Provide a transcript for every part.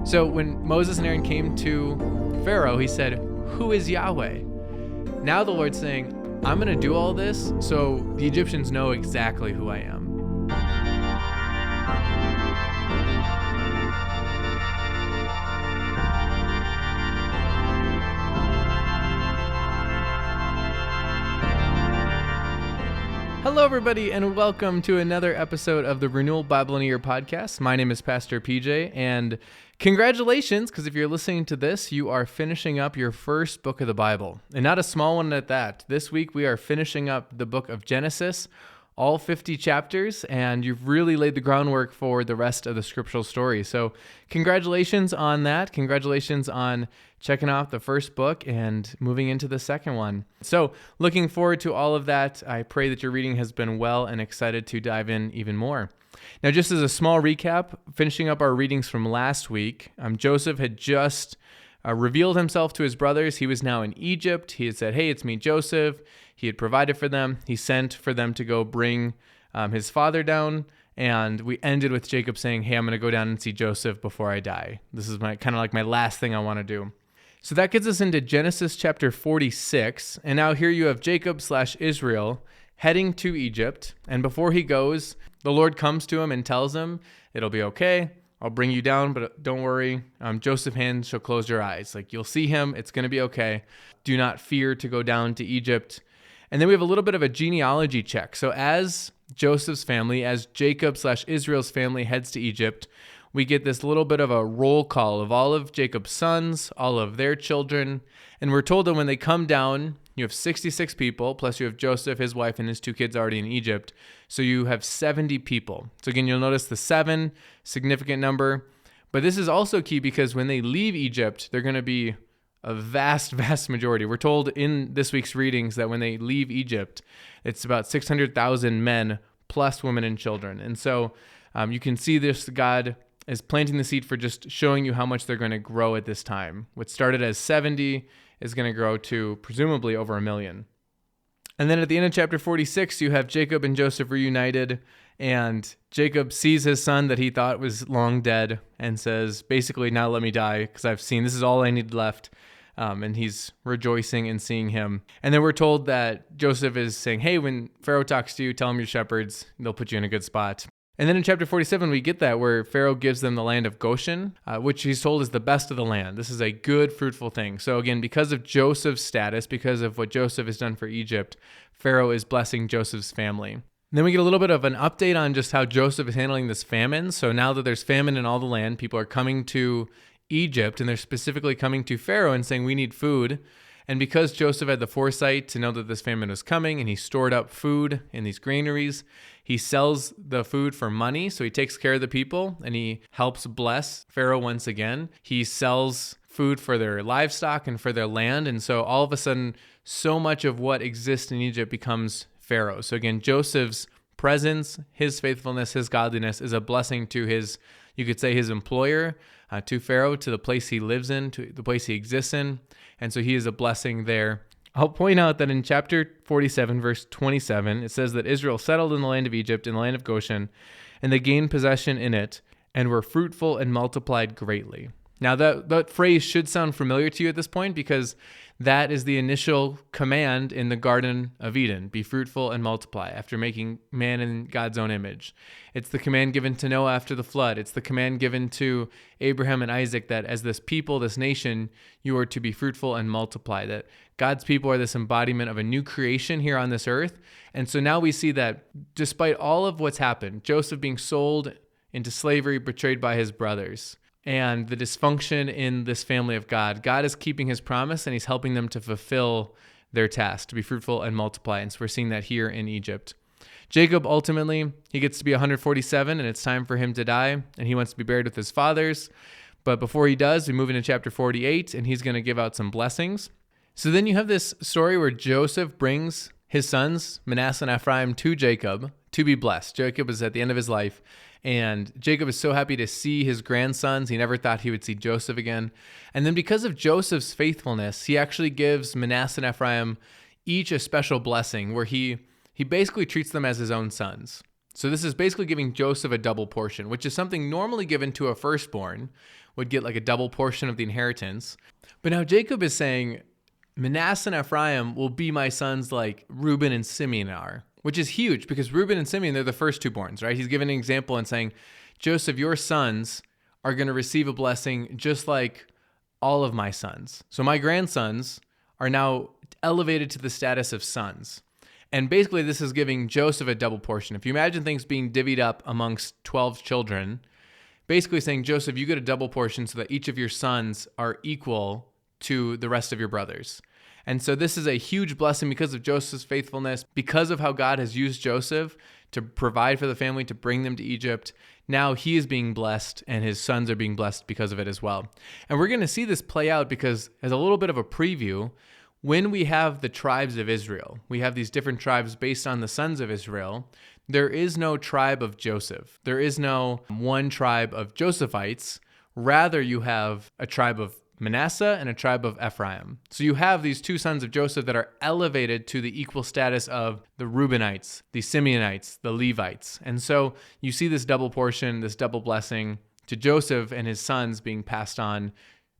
So when Moses and Aaron came to Pharaoh, he said, "Who is Yahweh?" Now the Lord's saying, I'm going to do all this so the Egyptians know exactly who I am. Hello, everybody, and welcome to another episode of the Renewal Bible in a Year podcast. My name is Pastor PJ, and congratulations, because if you're listening to this, you are finishing up your first book of the Bible, and not a small one at that. This week, we are finishing up the book of Genesis, all 50 chapters, and you've really laid the groundwork for the rest of the scriptural story. So congratulations on that. Congratulations on checking out the first book and moving into the second one. So looking forward to all of that. I pray that your reading has been well and excited to dive in even more. Now, just as a small recap, finishing up our readings from last week, Joseph had just revealed himself to his brothers. He was now in Egypt. He had said, "Hey, it's me, Joseph." He had provided for them. He sent for them to go bring his father down. And we ended with Jacob saying, "Hey, I'm going to go down and see Joseph before I die. This is my kind of like my last thing I want to do." So that gets us into Genesis chapter 46. And now here you have Jacob/Israel heading to Egypt. And before he goes, the Lord comes to him and tells him, "It'll be okay. I'll bring you down, but don't worry. Joseph's hand shall close your eyes." Like, you'll see him. It's going to be okay. Do not fear to go down to Egypt. And then we have a little bit of a genealogy check. So as Joseph's family, as Jacob/Israel's family heads to Egypt, we get this little bit of a roll call of all of Jacob's sons, all of their children. And we're told that when they come down, you have 66 people, plus you have Joseph, his wife, and his two kids already in Egypt. So you have 70 people. So again, you'll notice the 7, significant number. But this is also key because when they leave Egypt, they're going to be a vast, vast majority. We're told in this week's readings that when they leave Egypt, it's about 600,000 men plus women and children. And so you can see this, God is planting the seed for just showing you how much they're going to grow at this time. What started as 70 is going to grow to presumably over 1 million. And then at the end of chapter 46, you have Jacob and Joseph reunited, and Jacob sees his son that he thought was long dead and says, basically, "Now let me die, because I've seen, this is all I need left." And he's rejoicing in seeing him. And then we're told that Joseph is saying, "Hey, when Pharaoh talks to you, tell him you're shepherds. They'll put you in a good spot." And then in chapter 47, we get that where Pharaoh gives them the land of Goshen, which he's told is the best of the land. This is a good, fruitful thing. So again, because of Joseph's status, because of what Joseph has done for Egypt, Pharaoh is blessing Joseph's family. And then we get a little bit of an update on just how Joseph is handling this famine. So now that there's famine in all the land, people are coming to Egypt, and they're specifically coming to Pharaoh and saying, "We need food." And because Joseph had the foresight to know that this famine was coming, and he stored up food in these granaries, he sells the food for money. So he takes care of the people, and he helps bless Pharaoh once again. He sells food for their livestock and for their land. And so all of a sudden, so much of what exists in Egypt becomes Pharaoh. So again, Joseph's presence, his faithfulness, his godliness is a blessing to his, you could say, his employer, to Pharaoh, to the place he lives in, to the place he exists in. And so he is a blessing there. I'll point out that in chapter 47, verse 27, it says that Israel settled in the land of Egypt, in the land of Goshen, and they gained possession in it, and were fruitful and multiplied greatly. Now, that phrase should sound familiar to you at this point, because that is the initial command in the Garden of Eden: be fruitful and multiply, after making man in God's own image. It's the command given to Noah after the flood. It's the command given to Abraham and Isaac that as this people, this nation, you are to be fruitful and multiply, that God's people are this embodiment of a new creation here on this earth. And so now we see that despite all of what's happened, Joseph being sold into slavery, betrayed by his brothers, and the dysfunction in this family of God, God is keeping his promise, and he's helping them to fulfill their task, to be fruitful and multiply. And so we're seeing that here in Egypt. Jacob, ultimately, he gets to be 147, and it's time for him to die, and he wants to be buried with his fathers. But before he does, we move into chapter 48, and he's going to give out some blessings. So then you have this story where Joseph brings his sons, Manasseh and Ephraim, to Jacob to be blessed. Jacob is at the end of his life, and Jacob is so happy to see his grandsons. He never thought he would see Joseph again. And then because of Joseph's faithfulness, he actually gives Manasseh and Ephraim each a special blessing where he basically treats them as his own sons. So this is basically giving Joseph a double portion, which is something normally given to a firstborn, would get like a double portion of the inheritance. But now Jacob is saying, Manasseh and Ephraim will be my sons like Reuben and Simeon are, which is huge because Reuben and Simeon, they're the first two borns, right? He's giving an example and saying, Joseph, your sons are going to receive a blessing just like all of my sons. So my grandsons are now elevated to the status of sons. And basically this is giving Joseph a double portion. If you imagine things being divvied up amongst 12 children, basically saying, Joseph, you get a double portion so that each of your sons are equal to the rest of your brothers. And so this is a huge blessing because of Joseph's faithfulness, because of how God has used Joseph to provide for the family, to bring them to Egypt. Now he is being blessed and his sons are being blessed because of it as well. And we're going to see this play out because as a little bit of a preview, when we have the tribes of Israel, we have these different tribes based on the sons of Israel. There is no tribe of Joseph. There is no one tribe of Josephites. Rather, you have a tribe of Manasseh and a tribe of Ephraim. So you have these two sons of Joseph that are elevated to the equal status of the Reubenites, the Simeonites, the Levites. And so you see this double portion, this double blessing to Joseph and his sons being passed on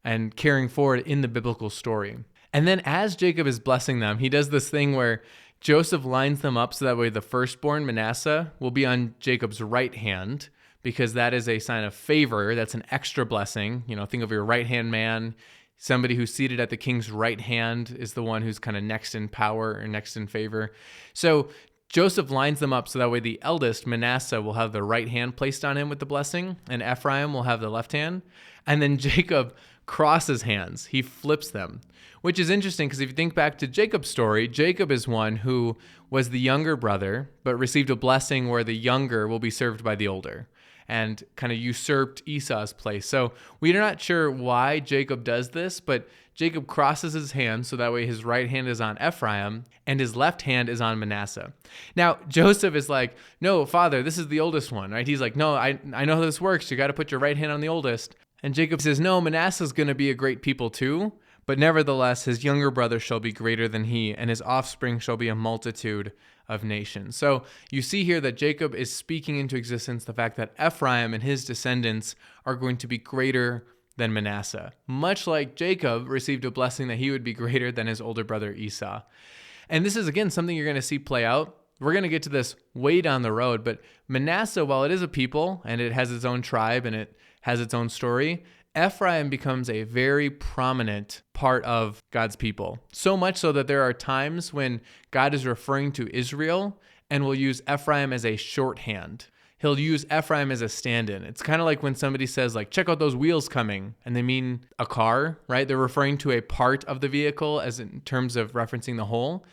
and carrying forward in the biblical story. And then as Jacob is blessing them, he does this thing where Joseph lines them up so that way the firstborn, Manasseh, will be on Jacob's right hand, because that is a sign of favor. That's an extra blessing. You know, think of your right-hand man. Somebody who's seated at the king's right hand is the one who's kind of next in power or next in favor. So Joseph lines them up so that way the eldest, Manasseh, will have the right hand placed on him with the blessing, and Ephraim will have the left hand. And then Jacob crosses hands. He flips them, which is interesting because if you think back to Jacob's story, Jacob is one who was the younger brother, but received a blessing where the younger will be served by the older, and kind of usurped Esau's place. So we're not sure why Jacob does this, but Jacob crosses his hands so that way his right hand is on Ephraim and his left hand is on Manasseh. Now, Joseph is like, no, father, this is the oldest one, right? He's like, no, I know how this works. You got to put your right hand on the oldest. And Jacob says, no, Manasseh's going to be a great people too, but nevertheless, his younger brother shall be greater than he, and his offspring shall be a multitude of nations. So you see here that Jacob is speaking into existence the fact that Ephraim and his descendants are going to be greater than Manasseh, much like Jacob received a blessing that he would be greater than his older brother Esau. And this is, again, something you're going to see play out. We're going to get to this way down the road, but Manasseh, while it is a people and it has its own tribe and it has its own story, Ephraim becomes a very prominent part of God's people. So much so that there are times when God is referring to Israel and will use Ephraim as a shorthand. He'll use Ephraim as a stand-in. It's kind of like when somebody says, like, check out those wheels coming, and they mean a car, right? They're referring to a part of the vehicle as in terms of referencing the whole.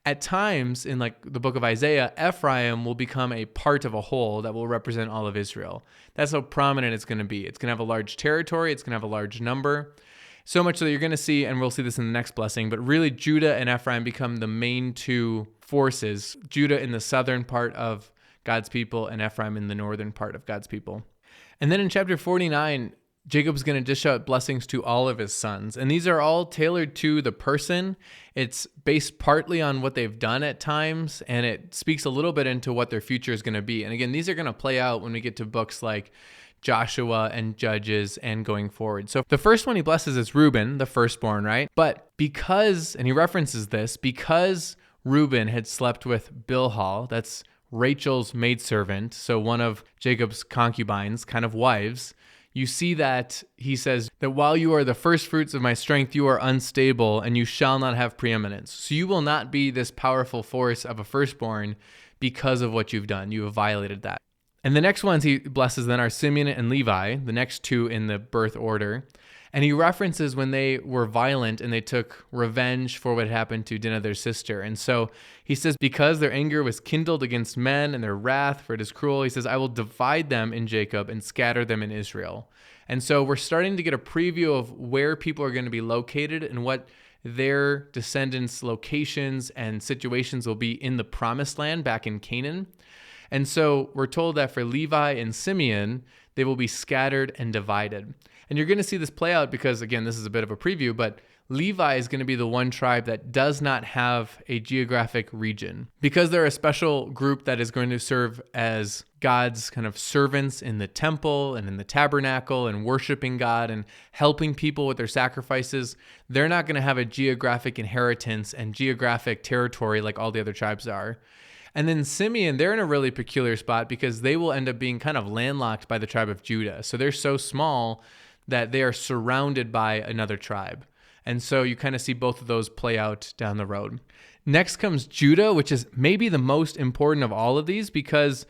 At times, in like the book of Isaiah, Ephraim will become a part of a whole that will represent all of Israel. That's how prominent it's going to be. It's going to have a large territory. It's going to have a large number. So much so that you're going to see, and we'll see this in the next blessing, but really Judah and Ephraim become the main two forces. Judah in the southern part of God's people and Ephraim in the northern part of God's people. And then in chapter 49, Jacob's going to dish out blessings to all of his sons. And these are all tailored to the person. It's based partly on what they've done at times, and it speaks a little bit into what their future is going to be. And again, these are going to play out when we get to books like Joshua and Judges and going forward. So the first one he blesses is Reuben, the firstborn, right? But because, and he references this, because Reuben had slept with Bilhah, that's Rachel's maidservant, so one of Jacob's concubines, kind of wives, you see that he says that while you are the first fruits of my strength, you are unstable and you shall not have preeminence. So you will not be this powerful force of a firstborn because of what you've done. You have violated that. And the next ones he blesses then are Simeon and Levi, the next two in the birth order. And he references when they were violent and they took revenge for what had happened to Dinah, their sister. And so he says, because their anger was kindled against men and their wrath, for it is cruel, he says, I will divide them in Jacob and scatter them in Israel. And so we're starting to get a preview of where people are going to be located and what their descendants' locations and situations will be in the promised land back in Canaan. And so we're told that for Levi and Simeon, they will be scattered and divided. And you're going to see this play out because, again, this is a bit of a preview, but Levi is going to be the one tribe that does not have a geographic region because they're a special group that is going to serve as God's kind of servants in the temple and in the tabernacle and worshiping God and helping people with their sacrifices. They're not going to have a geographic inheritance and geographic territory like all the other tribes are. And then Simeon, they're in a really peculiar spot because they will end up being kind of landlocked by the tribe of Judah. So they're so small that they are surrounded by another tribe. And so you kind of see both of those play out down the road. Next comes Judah, which is maybe the most important of all of these because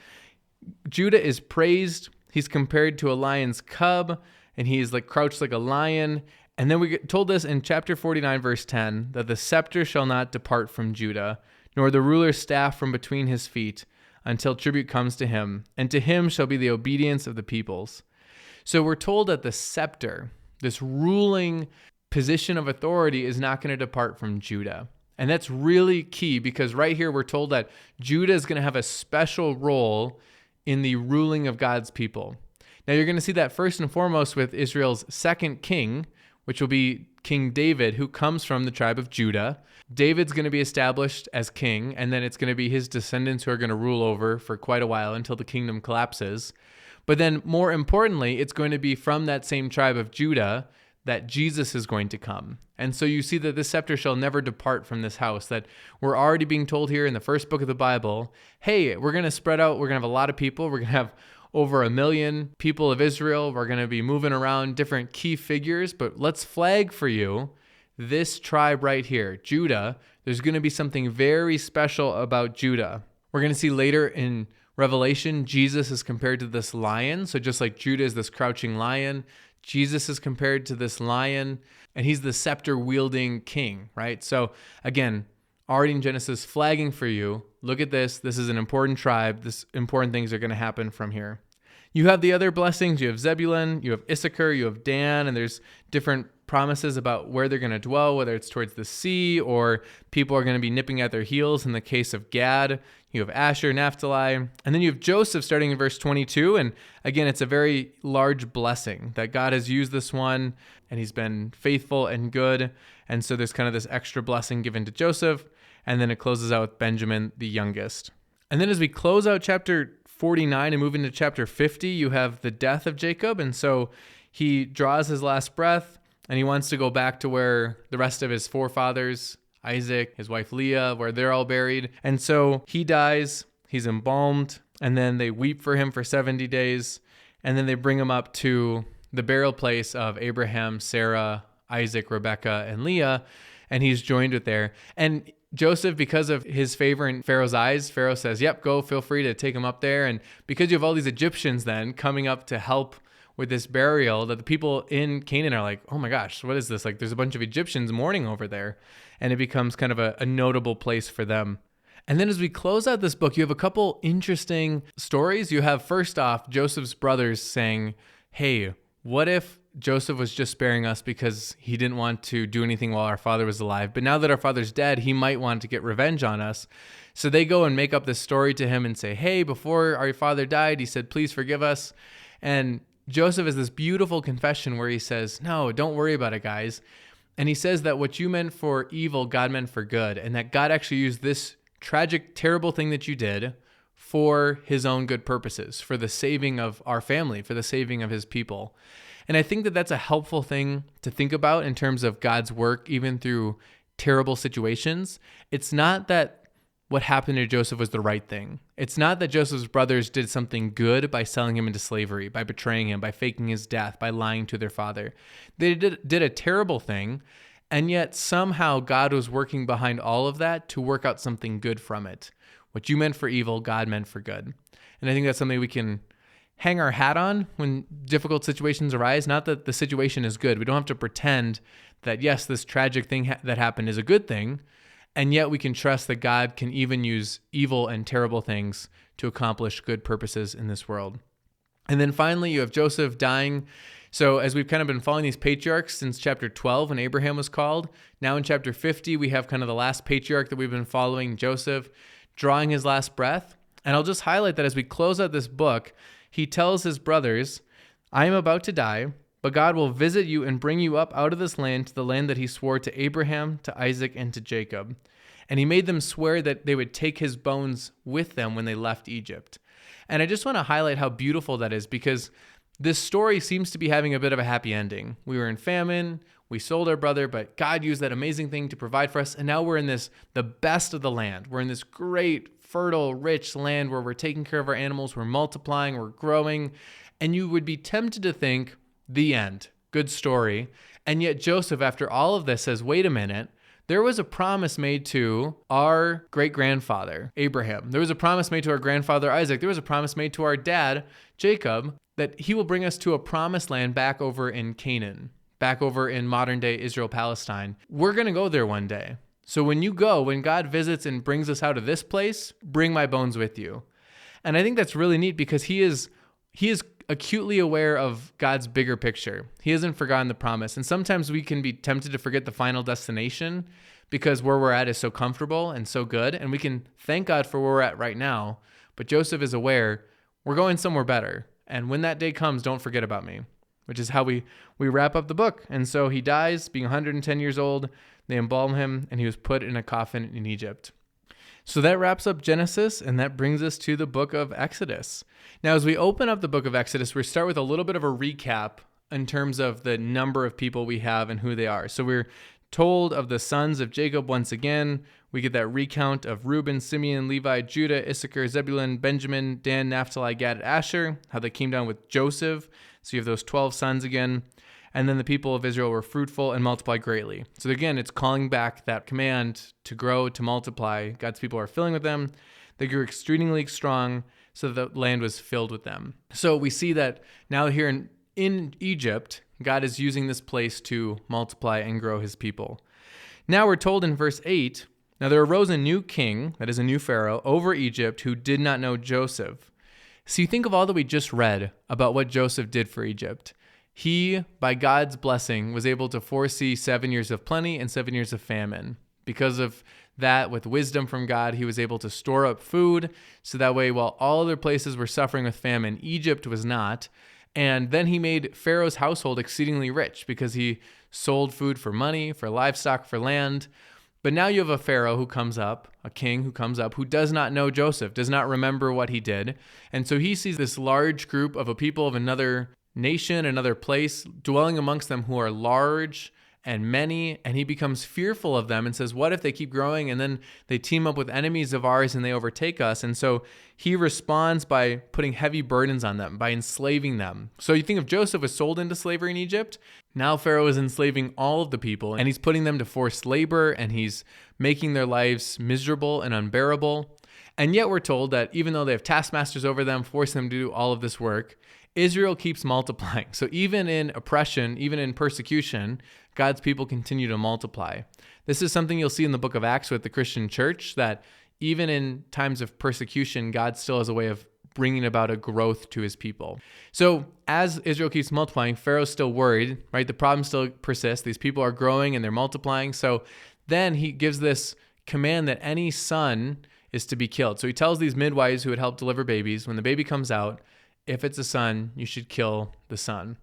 Judah is praised. He's compared to a lion's cub, and he's like crouched like a lion. And then we get told this in chapter 49, verse 10, that the scepter shall not depart from Judah, nor the ruler's staff from between his feet, until tribute comes to him, and to him shall be the obedience of the peoples. So we're told that the scepter, this ruling position of authority, is not going to depart from Judah. And that's really key because right here we're told that Judah is going to have a special role in the ruling of God's people. Now you're going to see that first and foremost with Israel's second king, which will be King David, who comes from the tribe of Judah. David's going to be established as king, and then it's going to be his descendants who are going to rule over for quite a while until the kingdom collapses. But then more importantly, it's going to be from that same tribe of Judah that Jesus is going to come. And so you see that this scepter shall never depart from this house, that we're already being told here in the first book of the Bible, hey, we're going to spread out, we're going to have a lot of people, we're going to have over 1 million people of Israel, we're going to be moving around different key figures, but let's flag for you this tribe right here, Judah. There's going to be something very special about Judah. We're going to see later in Revelation, Jesus is compared to this lion. So just like Judah is this crouching lion, Jesus is compared to this lion, and he's the scepter-wielding king, right? So again, already in Genesis, flagging for you, look at this. This is an important tribe. This important things are going to happen from here. You have the other blessings. You have Zebulun, you have Issachar, you have Dan, and there's different promises about where they're going to dwell, whether it's towards the sea or people are going to be nipping at their heels. In the case of Gad, you have Asher, Naphtali, and then you have Joseph starting in verse 22. And again, it's a very large blessing that God has used this one and he's been faithful and good. And so there's kind of this extra blessing given to Joseph. And then it closes out with Benjamin, the youngest. And then as we close out chapter 49 and move into chapter 50, you have the death of Jacob. And so he draws his last breath and he wants to go back to where the rest of his forefathers, Isaac, his wife Leah, where they're all buried. And so he dies, he's embalmed, and then they weep for him for 70 days. And then they bring him up to the burial place of Abraham, Sarah, Isaac, Rebekah, and Leah. And he's joined with there. And Joseph, because of his favor in Pharaoh's eyes, Pharaoh says, yep, go, feel free to take him up there. And because you have all these Egyptians then coming up to help with this burial, that the people in Canaan are like, oh my gosh, what is this? Like there's a bunch of Egyptians mourning over there. And it becomes kind of a notable place for them. And then as we close out this book, you have a couple interesting stories. You have first off, Joseph's brothers saying, hey, what if Joseph was just sparing us because he didn't want to do anything while our father was alive, but now that our father's dead, he might want to get revenge on us. So they go and make up this story to him and say, hey, before our father died, he said, please forgive us. And Joseph has this beautiful confession where he says, no, don't worry about it, guys. And he says that what you meant for evil, God meant for good, and that God actually used this tragic, terrible thing that you did for his own good purposes, for the saving of our family, for the saving of his people. And I think that that's a helpful thing to think about in terms of God's work, even through terrible situations. It's not that what happened to Joseph was the right thing. It's not that Joseph's brothers did something good by selling him into slavery, by betraying him, by faking his death, by lying to their father. They did a terrible thing, and yet somehow God was working behind all of that to work out something good from it. What you meant for evil, God meant for good. And I think that's something we can hang our hat on when difficult situations arise. Not that the situation is good. We don't have to pretend that, yes, this tragic thing that happened is a good thing, and yet we can trust that God can even use evil and terrible things to accomplish good purposes in this world. And then finally, you have Joseph dying. So as we've kind of been following these patriarchs since chapter 12 when Abraham was called, now in chapter 50, we have kind of the last patriarch that we've been following, Joseph, drawing his last breath. And I'll just highlight that as we close out this book, he tells his brothers, I am about to die, But God will visit you and bring you up out of this land to the land that he swore to Abraham, to Isaac, and to Jacob. And he made them swear that they would take his bones with them when they left Egypt. And I just want to highlight how beautiful that is, because this story seems to be having a bit of a happy ending. We were in famine, we sold our brother, but God used that amazing thing to provide for us. And now we're in the best of the land. We're in this great, fertile, rich land where we're taking care of our animals, we're multiplying, we're growing. And you would be tempted to think, the end, good story. And yet Joseph, after all of this, says, wait a minute, there was a promise made to our great-grandfather, Abraham. There was a promise made to our grandfather, Isaac. There was a promise made to our dad, Jacob, that he will bring us to a promised land back over in Canaan, back over in modern-day Israel, Palestine. We're going to go there one day. So when you go, when God visits and brings us out of this place, bring my bones with you. And I think that's really neat, because he is acutely aware of God's bigger picture. He hasn't forgotten the promise. And sometimes we can be tempted to forget the final destination because where we're at is so comfortable and so good. And we can thank God for where we're at right now. But Joseph is aware we're going somewhere better. And when that day comes, don't forget about me, which is how we wrap up the book. And so he dies, being 110 years old. They embalm him, and he was put in a coffin in Egypt. So that wraps up Genesis, and that brings us to the book of Exodus. Now, as we open up the book of Exodus, we start with a little bit of a recap in terms of the number of people we have and who they are. So we're told of the sons of Jacob once again. We get that recount of Reuben, Simeon, Levi, Judah, Issachar, Zebulun, Benjamin, Dan, Naphtali, Gad, and Asher, how they came down with Joseph. So you have those 12 sons again. And then the people of Israel were fruitful and multiplied greatly. So again, it's calling back that command to grow, to multiply. God's people are filling with them. They grew exceedingly strong, so that the land was filled with them. So we see that now here in Egypt, God is using this place to multiply and grow his people. Now we're told in verse 8, now there arose a new king, that is a new Pharaoh, over Egypt who did not know Joseph. So you think of all that we just read about what Joseph did for Egypt. He, by God's blessing, was able to foresee 7 years of plenty and 7 years of famine. Because of that, with wisdom from God, he was able to store up food. So that way, while all other places were suffering with famine, Egypt was not. And then he made Pharaoh's household exceedingly rich because he sold food for money, for livestock, for land. But now you have a Pharaoh who comes up, a king who comes up, who does not know Joseph, does not remember what he did. And so he sees this large group of a people of another nation, another place, dwelling amongst them who are large and many, and he becomes fearful of them and says, what if they keep growing and then they team up with enemies of ours and they overtake us? And so he responds by putting heavy burdens on them, by enslaving them. So you think if Joseph was sold into slavery in Egypt, now Pharaoh is enslaving all of the people, and he's putting them to forced labor, and he's making their lives miserable and unbearable. And yet we're told that even though they have taskmasters over them, forcing them to do all of this work, Israel keeps multiplying. So even in oppression, even in persecution, God's people continue to multiply. This is something you'll see in the book of Acts with the Christian church, that even in times of persecution, God still has a way of bringing about a growth to his people. So as Israel keeps multiplying, Pharaoh's still worried, right? The problem still persists. These people are growing and they're multiplying. So then he gives this command that any son is to be killed. So he tells these midwives who would help deliver babies, when the baby comes out, if it's a son, you should kill the son.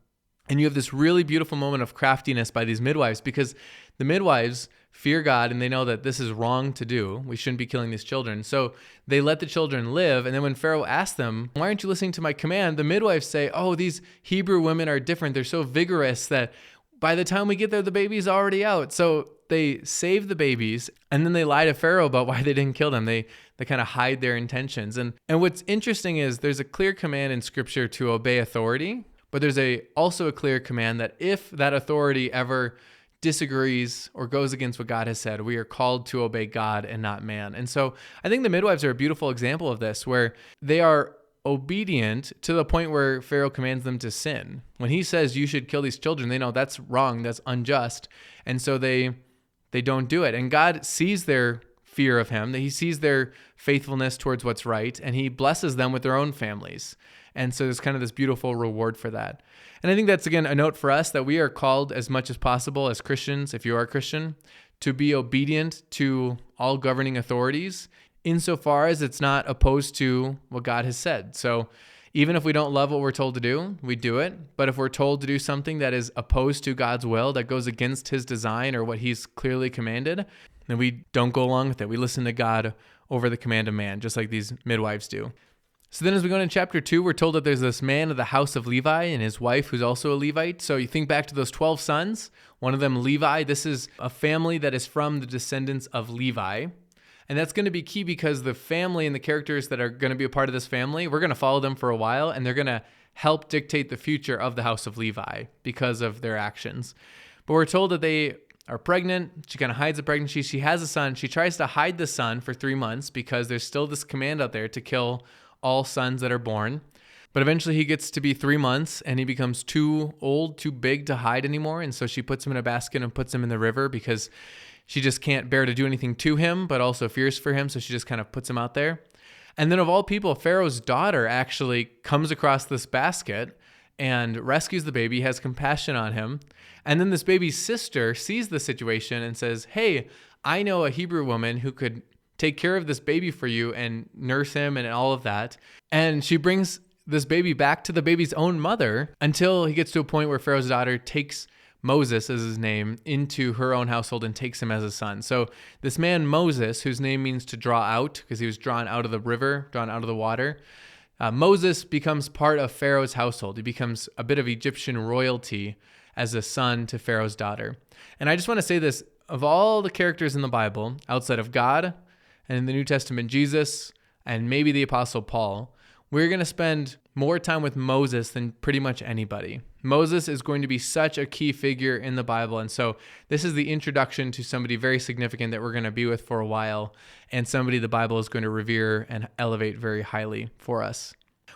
And you have this really beautiful moment of craftiness by these midwives, because the midwives fear God and they know that this is wrong to do. We shouldn't be killing these children. So they let the children live. And then when Pharaoh asks them, why aren't you listening to my command? The midwives say, oh, these Hebrew women are different. They're so vigorous that by the time we get there, the baby's already out. So they save the babies, and then they lie to Pharaoh about why they didn't kill them. They kind of hide their intentions. And what's interesting is there's a clear command in Scripture to obey authority, but there's also a clear command that if that authority ever disagrees or goes against what God has said, we are called to obey God and not man. And so I think the midwives are a beautiful example of this, where they are obedient to the point where Pharaoh commands them to sin. When he says you should kill these children, they know that's wrong, that's unjust. And so they don't do it. And God sees their fear of him, that he sees their faithfulness towards what's right, and he blesses them with their own families. And so there's kind of this beautiful reward for that. And I think that's, again, a note for us that we are called as much as possible as Christians, if you are a Christian, to be obedient to all governing authorities insofar as it's not opposed to what God has said. So Even if we don't love what we're told to do, we do it. But if we're told to do something that is opposed to God's will, that goes against his design or what he's clearly commanded, then we don't go along with it. We listen to God over the command of man, just like these midwives do. So then as we go into chapter 2, we're told that there's this man of the house of Levi and his wife who's also a Levite. So you think back to those 12 sons, one of them Levi. This is a family that is from the descendants of Levi. And that's going to be key because the family and the characters that are going to be a part of this family, we're going to follow them for a while, and they're going to help dictate the future of the house of Levi because of their actions. But we're told that they are pregnant. She kind of hides the pregnancy. She has a son. She tries to hide the son for 3 months because there's still this command out there to kill all sons that are born. But eventually he gets to be 3 months and he becomes too old, too big to hide anymore. And so she puts him in a basket and puts him in the river because she just can't bear to do anything to him, but also fears for him. So she just kind of puts him out there. And then of all people, Pharaoh's daughter actually comes across this basket and rescues the baby, has compassion on him. And then this baby's sister sees the situation and says, hey, I know a Hebrew woman who could take care of this baby for you and nurse him and all of that. And she brings this baby back to the baby's own mother until he gets to a point where Pharaoh's daughter takes Moses, as his name, into her own household and takes him as a son. So this man Moses, whose name means to draw out because he was drawn out of the river, drawn out of the water, Moses becomes part of Pharaoh's household. He becomes a bit of Egyptian royalty as a son to Pharaoh's daughter. And I just want to say this, of all the characters in the Bible, outside of God and in the New Testament, Jesus, and maybe the Apostle Paul, we're going to spend more time with Moses than pretty much anybody. Moses is going to be such a key figure in the Bible. And so this is the introduction to somebody very significant that we're going to be with for a while, and somebody the Bible is going to revere and elevate very highly for us.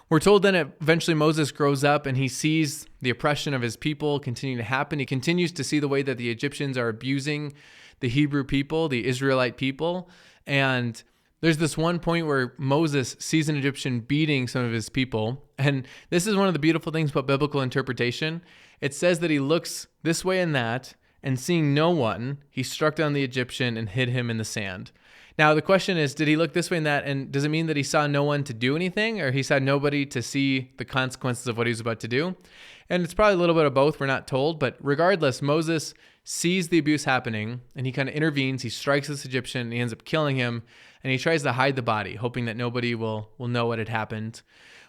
We're told then eventually Moses grows up and he sees the oppression of his people continue to happen. He continues to see the way that the Egyptians are abusing the Hebrew people, the Israelite people. And there's this one point where Moses sees an Egyptian beating some of his people. And this is one of the beautiful things about biblical interpretation. It says that he looks this way and that, and seeing no one, he struck down the Egyptian and hid him in the sand. Now, the question is, did he look this way and that? And does it mean that he saw no one to do anything, or he saw nobody to see the consequences of what he was about to do? And it's probably a little bit of both. We're not told. But regardless, Moses sees the abuse happening and he kind of intervenes. He strikes this Egyptian and he ends up killing him. And he tries to hide the body, hoping that nobody will know what had happened.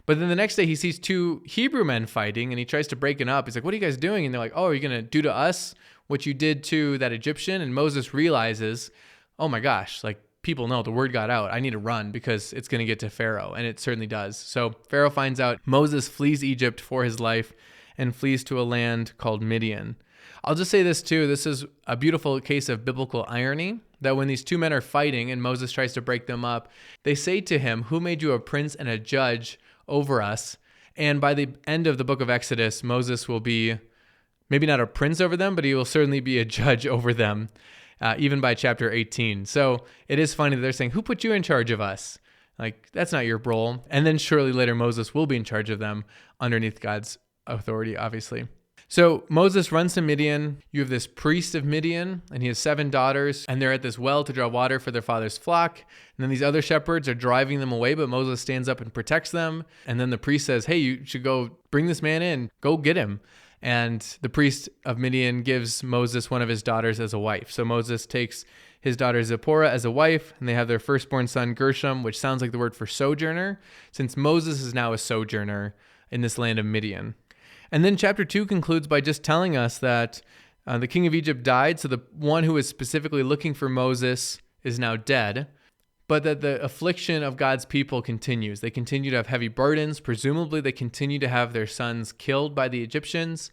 But then the next day he sees 2 Hebrew men fighting and he tries to break it up. He's like, what are you guys doing? And they're like, oh, are you going to do to us what you did to that Egyptian? And Moses realizes, oh my gosh, like, people know the word got out. I need to run because it's going to get to Pharaoh. And it certainly does. So Pharaoh finds out. Moses flees Egypt for his life and flees to a land called Midian. I'll just say this too. This is a beautiful case of biblical irony, that when these 2 men are fighting and Moses tries to break them up, they say to him, who made you a prince and a judge over us? And by the end of the book of Exodus, Moses will be maybe not a prince over them, but he will certainly be a judge over them. Even by chapter 18. So it is funny that they're saying, who put you in charge of us? Like, that's not your role. And then shortly later, Moses will be in charge of them underneath God's authority, obviously. So Moses runs to Midian. You have this priest of Midian, and he has 7 daughters, and they're at this well to draw water for their father's flock. And then these other shepherds are driving them away, but Moses stands up and protects them. And then the priest says, hey, you should go bring this man in. Go get him. And the priest of Midian gives Moses one of his daughters as a wife. So Moses takes his daughter Zipporah as a wife, and they have their firstborn son Gershom, which sounds like the word for sojourner, since Moses is now a sojourner in this land of Midian. And then chapter 2 concludes by just telling us that the king of Egypt died, so the one who was specifically looking for Moses is now dead, but that the affliction of God's people continues. They continue to have heavy burdens. Presumably, they continue to have their sons killed by the Egyptians.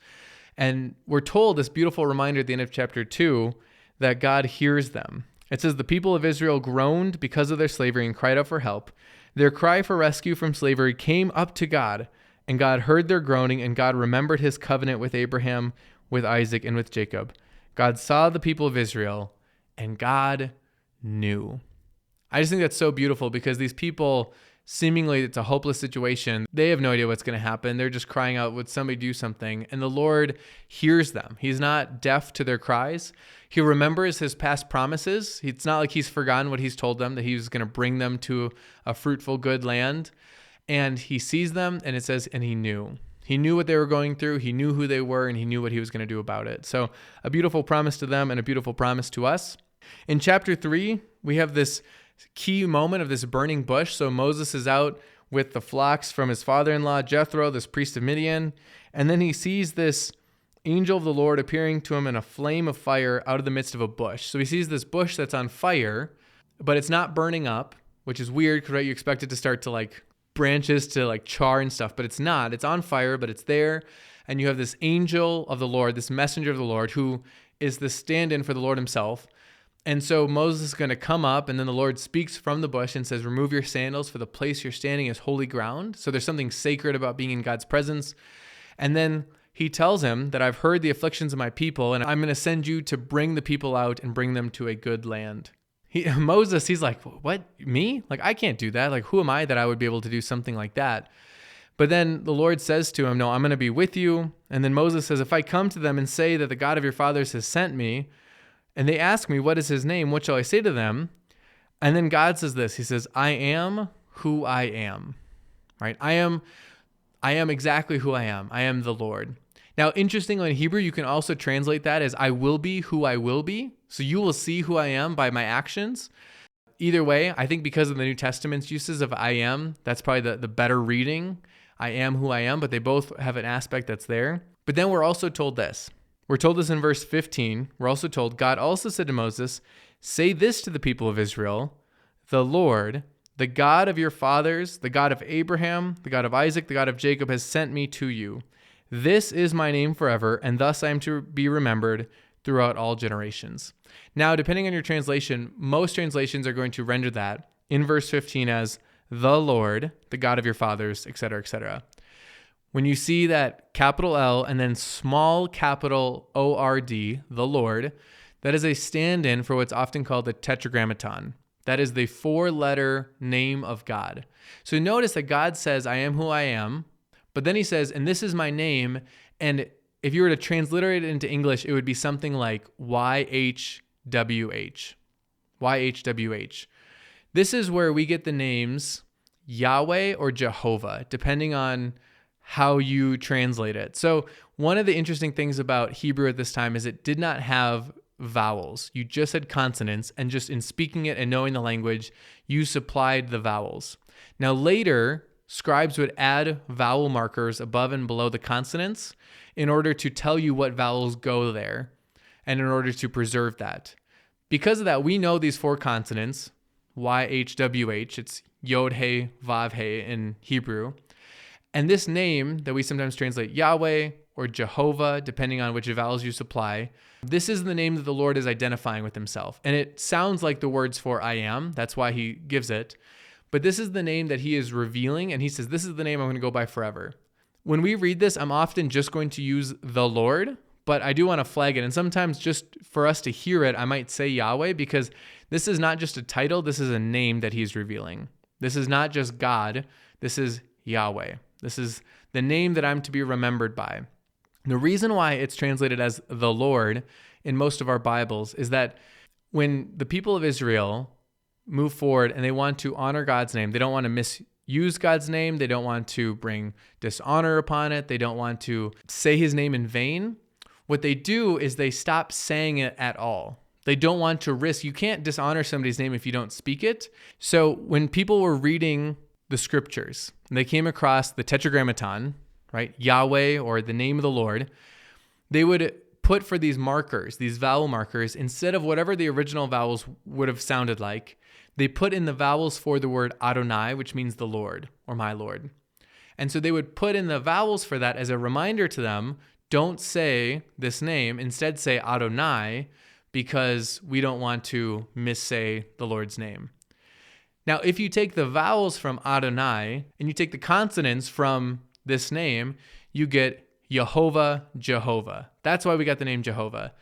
And we're told this beautiful reminder at the end of chapter 2 that God hears them. It says, the people of Israel groaned because of their slavery and cried out for help. Their cry for rescue from slavery came up to God, and God heard their groaning, and God remembered his covenant with Abraham, with Isaac, and with Jacob. God saw the people of Israel, and God knew. I just think that's so beautiful because these people, seemingly it's a hopeless situation. They have no idea what's going to happen. They're just crying out, would somebody do something? And the Lord hears them. He's not deaf to their cries. He remembers his past promises. It's not like he's forgotten what he's told them, that he was going to bring them to a fruitful, good land. and he sees them, and it says, and he knew. He knew what they were going through. He knew who they were, and he knew what he was going to do about it. So a beautiful promise to them and a beautiful promise to us. In chapter 3, we have this key moment of this burning bush. So Moses is out with the flocks from his father-in-law, Jethro, this priest of Midian. And then he sees this angel of the Lord appearing to him in a flame of fire out of the midst of a bush. So he sees this bush that's on fire, but it's not burning up, which is weird because you expect it to start to like branches to like char and stuff, but it's not. It's on fire, but it's there. And you have this angel of the Lord, this messenger of the Lord, who is the stand-in for the Lord himself. And so Moses is going to come up, and then the Lord speaks from the bush and says, remove your sandals, for the place you're standing is holy ground. So there's something sacred about being in God's presence. And then he tells him that I've heard the afflictions of my people, and I'm going to send you to bring the people out and bring them to a good land. Moses, he's like, what, me? Like, I can't do that. Like, who am I that I would be able to do something like that? But then the Lord says to him, no, I'm going to be with you. And then Moses says, if I come to them and say that the God of your fathers has sent me, and they ask me, what is his name? What shall I say to them? And then God says this, he says, I am who I am, right? I am exactly who I am. I am the Lord. Now, interestingly, in Hebrew, you can also translate that as I will be who I will be. So you will see who I am by my actions. Either way, I think because of the New Testament's uses of I am, that's probably the better reading. I am who I am, but they both have an aspect that's there. But then we're also told this. We're told this in verse 15. We're also told, God also said to Moses, say this to the people of Israel, the Lord, the God of your fathers, the God of Abraham, the God of Isaac, the God of Jacob has sent me to you. This is my name forever, and thus I am to be remembered throughout all generations. Now, depending on your translation, most translations are going to render that in verse 15 as the Lord, the God of your fathers, etc., etc. When you see that capital L and then small capital O-R-D, the Lord, that is a stand-in for what's often called the tetragrammaton. That is the 4-letter name of God. So notice that God says, I am who I am, but then he says, and this is my name, and if you were to transliterate it into English, it would be something like YHWH. YHWH. This is where we get the names Yahweh or Jehovah, depending on how you translate it. So one of the interesting things about Hebrew at this time is it did not have vowels. You just had consonants, and just in speaking it and knowing the language, you supplied the vowels. Now later, scribes would add vowel markers above and below the consonants in order to tell you what vowels go there and in order to preserve that. Because of that, we know these 4 consonants, YHWH, it's Yod, He, Vav, He in Hebrew. And this name that we sometimes translate Yahweh or Jehovah, depending on which vowels you supply, this is the name that the Lord is identifying with himself. And it sounds like the words for I am. That's why he gives it. But this is the name that he is revealing, and he says, this is the name I'm going to go by forever. When we read this, I'm often just going to use the Lord, but I do want to flag it. And sometimes just for us to hear it, I might say Yahweh, because this is not just a title, this is a name that he's revealing. This is not just God, this is Yahweh. This is the name that I'm to be remembered by. The reason why it's translated as the Lord in most of our Bibles is that when the people of Israel move forward and they want to honor God's name, they don't want to misuse God's name, they don't want to bring dishonor upon it, they don't want to say his name in vain. What they do is they stop saying it at all. They don't want to risk. You can't dishonor somebody's name if you don't speak it. So when people were reading the scriptures and they came across the tetragrammaton, right, Yahweh or the name of the Lord, they would put for these markers, these vowel markers, instead of whatever the original vowels would have sounded like, they put in the vowels for the word Adonai, which means the Lord or my Lord. And so they would put in the vowels for that as a reminder to them, don't say this name, instead say Adonai, because we don't want to missay the Lord's name. Now, if you take the vowels from Adonai and you take the consonants from this name, you get Yehovah, Jehovah. That's why we got the name Jehovah.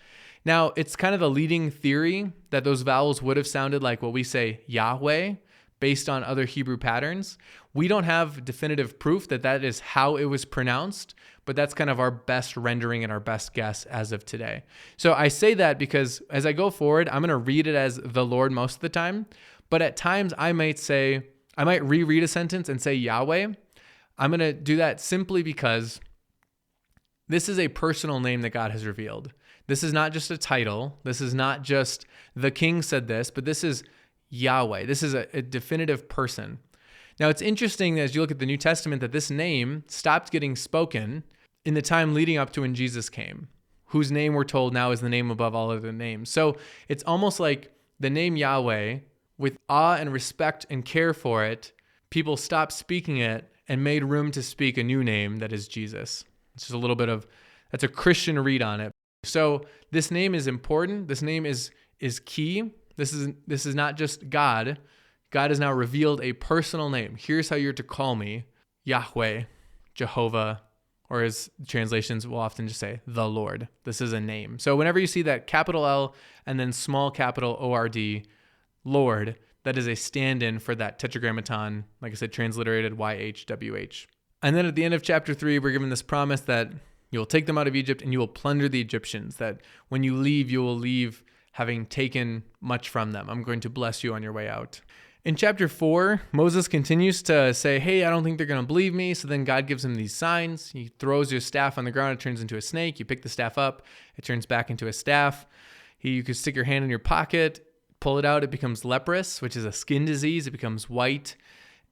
Now, it's kind of a leading theory that those vowels would have sounded like what we say Yahweh based on other Hebrew patterns. We don't have definitive proof that that is how it was pronounced, but that's kind of our best rendering and our best guess as of today. So I say that because as I go forward, I'm going to read it as the Lord most of the time, but at times I might say I might reread a sentence and say Yahweh. I'm going to do that simply because this is a personal name that God has revealed. This is not just a title. This is not just the king said this, but this is Yahweh. This is a definitive person. Now, it's interesting as you look at the New Testament that this name stopped getting spoken in the time leading up to when Jesus came, whose name we're told now is the name above all other names. So it's almost like the name Yahweh, with awe and respect and care for it, people stopped speaking it and made room to speak a new name that is Jesus. It's just a little bit of, that's a Christian read on it. So this name is important. This name is key. This is not just God. God has now revealed a personal name. Here's how you're to call me, Yahweh, Jehovah, or as translations will often just say, the Lord. This is a name. So whenever you see that capital L and then small capital O-R-D, Lord, that is a stand-in for that tetragrammaton, like I said, transliterated Y-H-W-H. And then at the end of chapter 3, we're given this promise that you will take them out of Egypt and you will plunder the Egyptians, that when you leave, you will leave having taken much from them. I'm going to bless you on your way out. In chapter 4, Moses continues to say, hey, I don't think they're going to believe me. So then God gives him these signs. He throws your staff on the ground. It turns into a snake. You pick the staff up. It turns back into a staff. You could stick your hand in your pocket, pull it out. It becomes leprous, which is a skin disease. It becomes white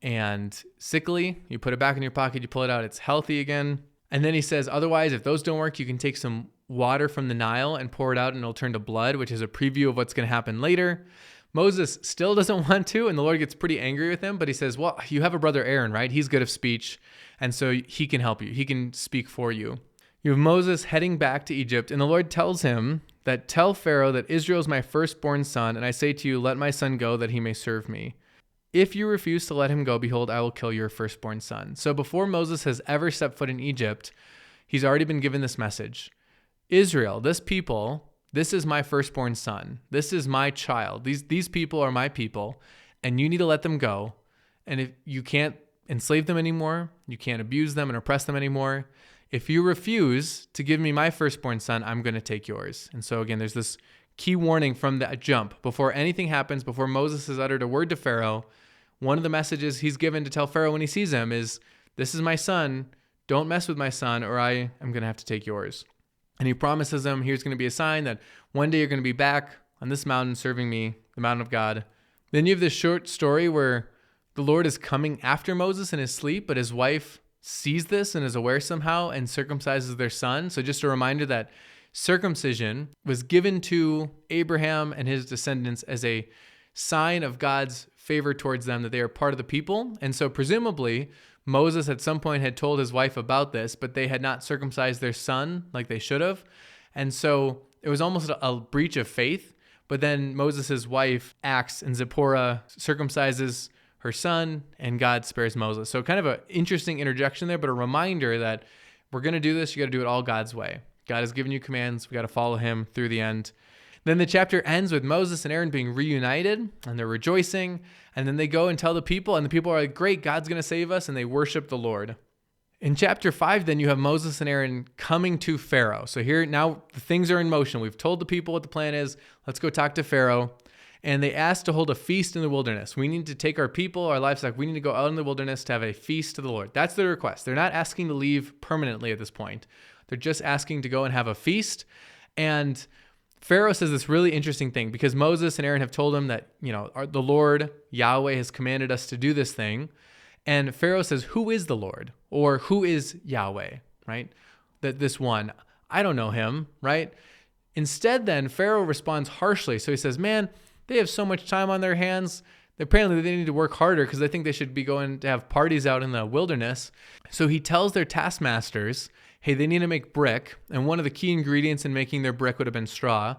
and sickly. You put it back in your pocket. You pull it out. It's healthy again. And then he says, otherwise, if those don't work, you can take some water from the Nile and pour it out and it'll turn to blood, which is a preview of what's going to happen later. Moses still doesn't want to, and the Lord gets pretty angry with him, but he says, well, you have a brother Aaron, right? He's good of speech, and so he can help you. He can speak for you. You have Moses heading back to Egypt, and the Lord tells him that tell Pharaoh that Israel is my firstborn son, and I say to you, let my son go that he may serve me. If you refuse to let him go, behold, I will kill your firstborn son. So before Moses has ever stepped foot in Egypt, he's already been given this message. Israel, this people, this is my firstborn son. This is my child. These people are my people, and you need to let them go. And if you can't enslave them anymore, you can't abuse them and oppress them anymore. If you refuse to give me my firstborn son, I'm going to take yours. And so again, there's this key warning from that jump. Before anything happens, before Moses has uttered a word to Pharaoh, one of the messages he's given to tell Pharaoh when he sees him is, this is my son. Don't mess with my son, or I am going to have to take yours. And he promises him, here's going to be a sign that one day you're going to be back on this mountain serving me, the mountain of God. Then you have this short story where the Lord is coming after Moses in his sleep, but his wife sees this and is aware somehow and circumcises their son. So just a reminder that circumcision was given to Abraham and his descendants as a sign of God's favor towards them, that they are part of the people. And so presumably Moses at some point had told his wife about this, but they had not circumcised their son like they should have. And so it was almost a breach of faith. But then Moses' wife acts, and Zipporah circumcises her son, and God spares Moses. So kind of an interesting interjection there, but a reminder that we're going to do this, you got to do it all God's way. God has given you commands. We got to follow him through the end. Then the chapter ends with Moses and Aaron being reunited, and they're rejoicing. And then they go and tell the people, and the people are like, great, God's going to save us, and they worship the Lord. In chapter 5, then you have Moses and Aaron coming to Pharaoh. So here now the things are in motion. We've told the people what the plan is. Let's go talk to Pharaoh. And they asked to hold a feast in the wilderness. We need to take our people, our livestock. We need to go out in the wilderness to have a feast to the Lord. That's their request. They're not asking to leave permanently at this point. They're just asking to go and have a feast. And Pharaoh says this really interesting thing, because Moses and Aaron have told him that, the Lord, Yahweh, has commanded us to do this thing. And Pharaoh says, who is the Lord? Or who is Yahweh, right? This one, I don't know him, right? Instead, then, Pharaoh responds harshly. So he says, man, they have so much time on their hands. Apparently, they need to work harder because I think they should be going to have parties out in the wilderness. So he tells their taskmasters, hey, they need to make brick. And one of the key ingredients in making their brick would have been straw.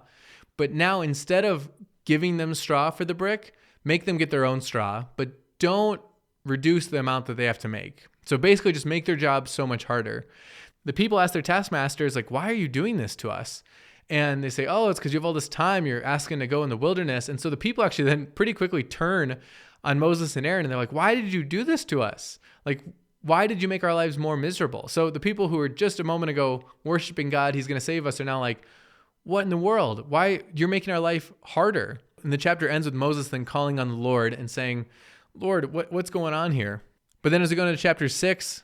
But now, instead of giving them straw for the brick, make them get their own straw, but don't reduce the amount that they have to make. So basically, just make their job so much harder. The people ask their taskmasters, like, why are you doing this to us? And they say, oh, it's because you have all this time. You're asking to go in the wilderness. And so the people actually then pretty quickly turn on Moses and Aaron. And they're like, why did you do this to us? Like, why did you make our lives more miserable? So the people who were just a moment ago worshiping God, he's going to save us, are now like, what in the world? Why? You're making our life harder. And the chapter ends with Moses then calling on the Lord and saying, Lord, what's going on here? But then as we go into chapter 6,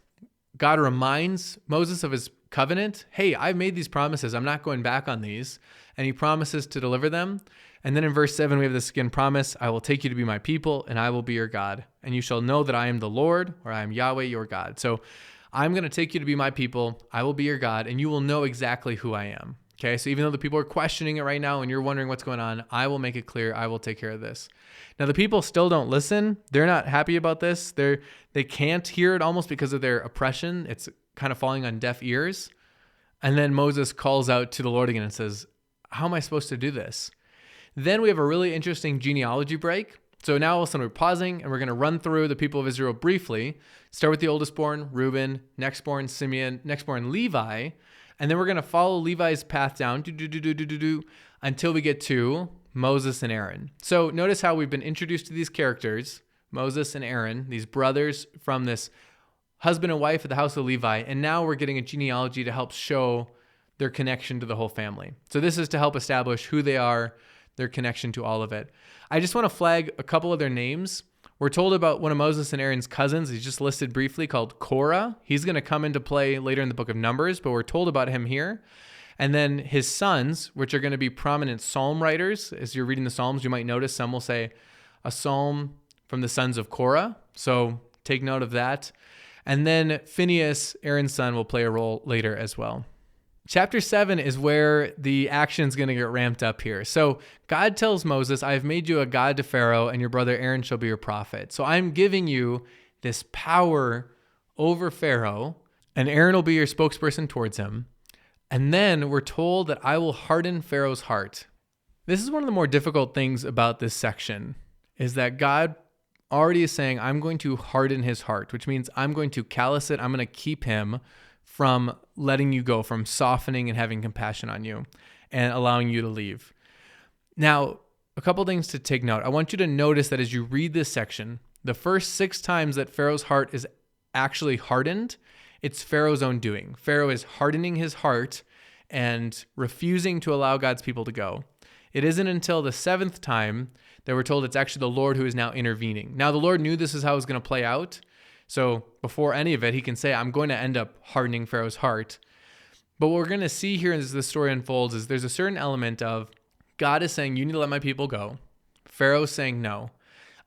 God reminds Moses of his covenant. Hey, I've made these promises. I'm not going back on these. And he promises to deliver them. And then in verse 7, we have this again promise, I will take you to be my people, and I will be your God. And you shall know that I am the Lord, or I am Yahweh, your God. So I'm going to take you to be my people. I will be your God, and you will know exactly who I am. Okay, so even though the people are questioning it right now and you're wondering what's going on, I will make it clear. I will take care of this. Now, the people still don't listen. They're not happy about this. They can't hear it almost because of their oppression. It's kind of falling on deaf ears. And then Moses calls out to the Lord again and says, how am I supposed to do this? Then we have a really interesting genealogy break. So now all of a sudden we're pausing and we're going to run through the people of Israel briefly. Start with the oldest born, Reuben, next born, Simeon, next born, Levi. And then we're going to follow Levi's path down until we get to Moses and Aaron. So notice how we've been introduced to these characters, Moses and Aaron, these brothers from this husband and wife of the house of Levi. And now we're getting a genealogy to help show their connection to the whole family. So this is to help establish who they are, their connection to all of it. I just want to flag a couple of their names. We're told about one of Moses and Aaron's cousins. He's just listed briefly, called Korah. He's going to come into play later in the book of Numbers, but we're told about him here. And then his sons, which are going to be prominent psalm writers. As you're reading the Psalms, you might notice some will say a psalm from the sons of Korah. So take note of that. And then Phinehas, Aaron's son, will play a role later as well. Chapter 7 is where the action's going to get ramped up here. So God tells Moses, I have made you a god to Pharaoh, and your brother Aaron shall be your prophet. So I'm giving you this power over Pharaoh, and Aaron will be your spokesperson towards him. And then we're told that I will harden Pharaoh's heart. This is one of the more difficult things about this section, is that God already is saying, I'm going to harden his heart, which means I'm going to callous it. I'm going to keep him from letting you go, from softening and having compassion on you and allowing you to leave. Now, a couple things to take note. I want you to notice that as you read this section, the first 6 times that Pharaoh's heart is actually hardened, it's Pharaoh's own doing. Pharaoh is hardening his heart and refusing to allow God's people to go. It isn't until the 7th time that we're told it's actually the Lord who is now intervening. Now, the Lord knew this is how it was going to play out. So before any of it, he can say, I'm going to end up hardening Pharaoh's heart. But what we're going to see here as this story unfolds is there's a certain element of God is saying, you need to let my people go. Pharaoh's saying no.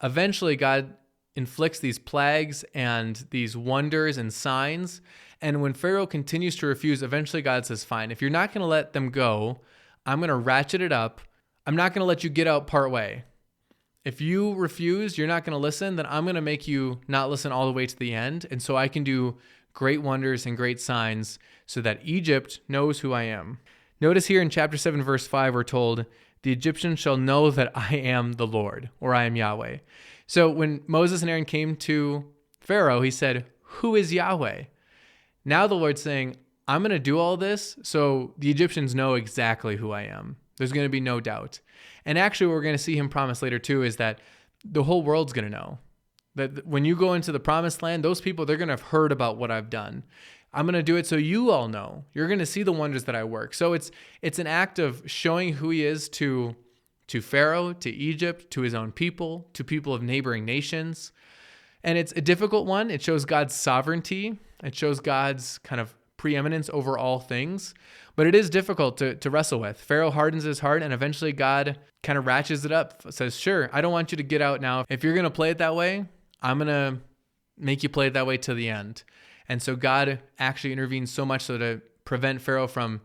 Eventually, God inflicts these plagues and these wonders and signs. And when Pharaoh continues to refuse, eventually God says, fine, if you're not going to let them go, I'm going to ratchet it up. I'm not going to let you get out part way. If you refuse, you're not going to listen, then I'm going to make you not listen all the way to the end. And so I can do great wonders and great signs so that Egypt knows who I am. Notice here in chapter 7, verse 5, we're told, the Egyptians shall know that I am the Lord, or I am Yahweh. So when Moses and Aaron came to Pharaoh, he said, who is Yahweh? Now the Lord's saying, I'm going to do all this so the Egyptians know exactly who I am. There's going to be no doubt. And actually, what we're going to see him promise later too is that the whole world's going to know that when you go into the promised land, those people, they're going to have heard about what I've done. I'm going to do it so you all know. You're going to see the wonders that I work. So it's an act of showing who he is to Pharaoh, to Egypt, to his own people, to people of neighboring nations. And it's a difficult one. It shows God's sovereignty. It shows God's kind of preeminence over all things. But it is difficult to wrestle with. Pharaoh hardens his heart, and eventually God kind of ratchets it up, says, sure, I don't want you to get out now. If you're going to play it that way, I'm going to make you play it that way to the end. And so God actually intervenes so much so to prevent Pharaoh from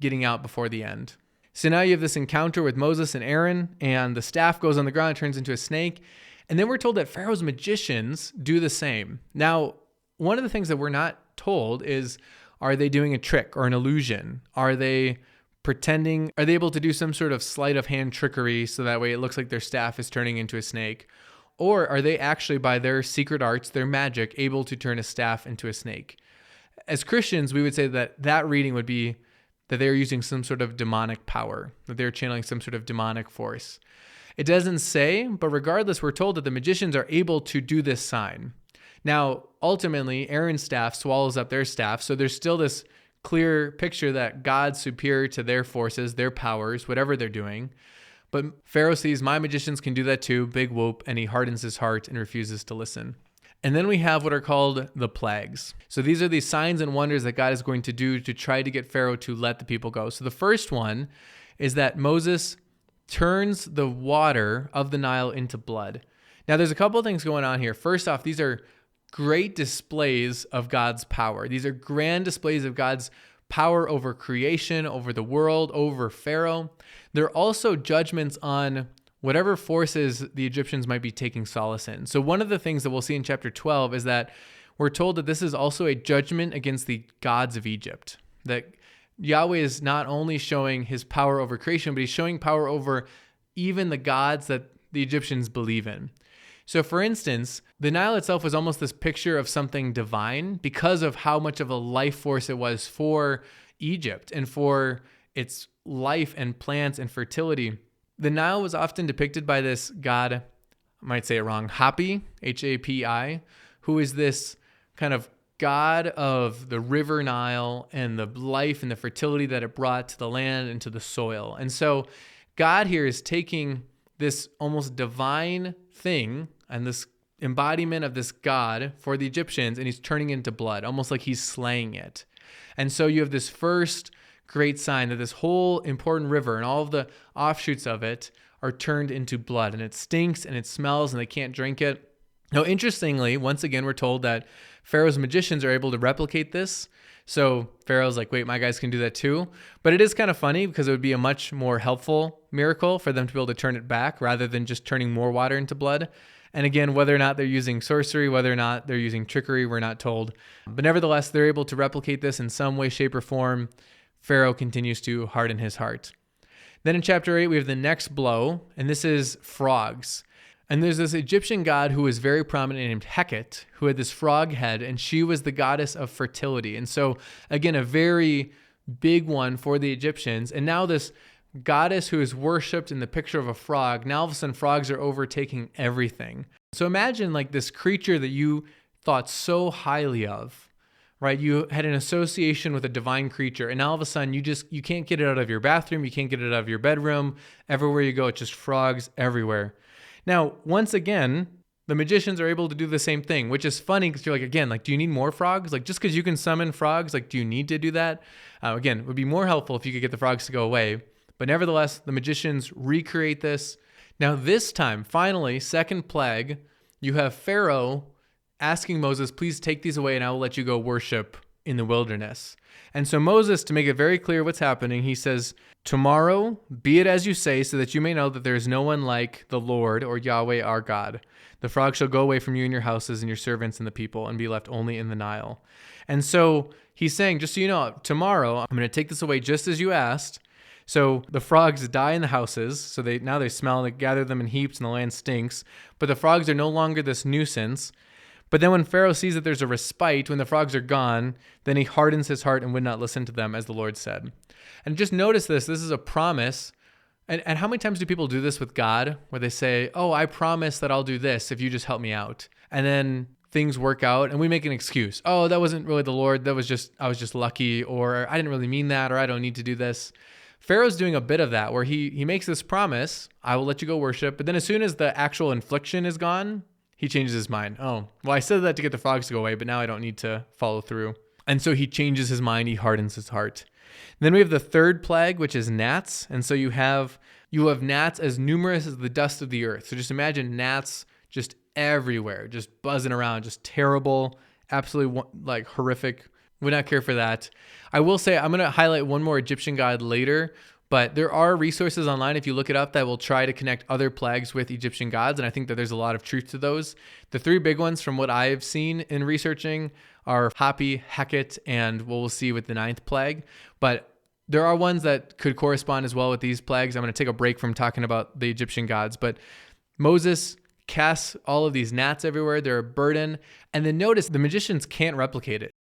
getting out before the end. So now you have this encounter with Moses and Aaron, and the staff goes on the ground, turns into a snake. And then we're told that Pharaoh's magicians do the same. Now, one of the things that we're not told is, are they doing a trick or an illusion? Are they pretending? Are they able to do some sort of sleight of hand trickery so that way it looks like their staff is turning into a snake? Or are they actually, by their secret arts, their magic, able to turn a staff into a snake? As Christians, we would say that reading would be that they're using some sort of demonic power, that they're channeling some sort of demonic force. It doesn't say, but regardless, we're told that the magicians are able to do this sign. Now, ultimately, Aaron's staff swallows up their staff, so there's still this clear picture that God's superior to their forces, their powers, whatever they're doing. But Pharaoh sees my magicians can do that too, big whoop, and he hardens his heart and refuses to listen. And then we have what are called the plagues. So these are these signs and wonders that God is going to do to try to get Pharaoh to let the people go. So the first one is that Moses turns the water of the Nile into blood. Now there's a couple of things going on here. First off, these are great displays of God's power. These are grand displays of God's power over creation, over the world, over Pharaoh. They're also judgments on whatever forces the Egyptians might be taking solace in. So one of the things that we'll see in chapter 12 is that we're told that this is also a judgment against the gods of Egypt. That Yahweh is not only showing his power over creation, but he's showing power over even the gods that the Egyptians believe in. So for instance, the Nile itself was almost this picture of something divine because of how much of a life force it was for Egypt and for its life and plants and fertility. The Nile was often depicted by this god, I might say it wrong, Hapi, Hapi, who is this kind of god of the river Nile and the life and the fertility that it brought to the land and to the soil. And so God here is taking this almost divine thing and this embodiment of this god for the Egyptians, and he's turning it into blood, almost like he's slaying it. And so you have this first great sign that this whole important river and all of the offshoots of it are turned into blood, and it stinks and it smells and they can't drink it. Now, interestingly, once again, we're told that Pharaoh's magicians are able to replicate this. So Pharaoh's like, wait, my guys can do that too. But it is kind of funny because it would be a much more helpful miracle for them to be able to turn it back rather than just turning more water into blood. And again, whether or not they're using sorcery, whether or not they're using trickery, we're not told. But nevertheless, they're able to replicate this in some way, shape, or form. Pharaoh continues to harden his heart. Then in chapter 8, we have the next blow, and this is frogs. And there's this Egyptian god who was very prominent named Heket, who had this frog head, and she was the goddess of fertility. And so, again, a very big one for the Egyptians. And now this goddess who is worshipped in the picture of a frog, now all of a sudden frogs are overtaking everything. So imagine like this creature that you thought so highly of, right? You had an association with a divine creature, and now all of a sudden you can't get it out of your bathroom, you can't get it out of your bedroom. Everywhere you go, it's just frogs everywhere. Now, once again, the magicians are able to do the same thing, which is funny because you're like, again, like, do you need more frogs? Like, just because you can summon frogs, like, do you need to do that? Again, it would be more helpful if you could get the frogs to go away. But nevertheless, the magicians recreate this. Now, this time, finally, second plague, you have Pharaoh asking Moses, please take these away and I will let you go worship in the wilderness. And so Moses, to make it very clear what's happening, he says, tomorrow, be it as you say, so that you may know that there is no one like the Lord or Yahweh our God. The frogs shall go away from you and your houses and your servants and the people and be left only in the Nile. And so he's saying, just so you know, tomorrow I'm going to take this away just as you asked. So the frogs die in the houses. So now they smell and they gather them in heaps and the land stinks. But the frogs are no longer this nuisance. But then when Pharaoh sees that there's a respite, when the frogs are gone, then he hardens his heart and would not listen to them, as the Lord said. And just notice this is a promise. And how many times do people do this with God, where they say, oh, I promise that I'll do this if you just help me out. And then things work out and we make an excuse. Oh, that wasn't really the Lord. I was just lucky, or I didn't really mean that, or I don't need to do this. Pharaoh's doing a bit of that, where he makes this promise, I will let you go worship. But then as soon as the actual infliction is gone, he changes his mind. Oh, well, I said that to get the frogs to go away, but now I don't need to follow through. And so he changes his mind. He hardens his heart. Then we have the third plague, which is gnats. And so you have gnats as numerous as the dust of the earth. So just imagine gnats just everywhere, just buzzing around, just terrible, absolutely like horrific. Would not care for that. I will say I'm going to highlight one more Egyptian god later, but there are resources online, if you look it up, that will try to connect other plagues with Egyptian gods, and I think that there's a lot of truth to those. The three big ones from what I've seen in researching are Hapi, Heket, and what we'll see with the ninth plague. But there are ones that could correspond as well with these plagues. I'm going to take a break from talking about the Egyptian gods, but Moses casts all of these gnats everywhere. They're a burden. And then notice the magicians can't replicate it.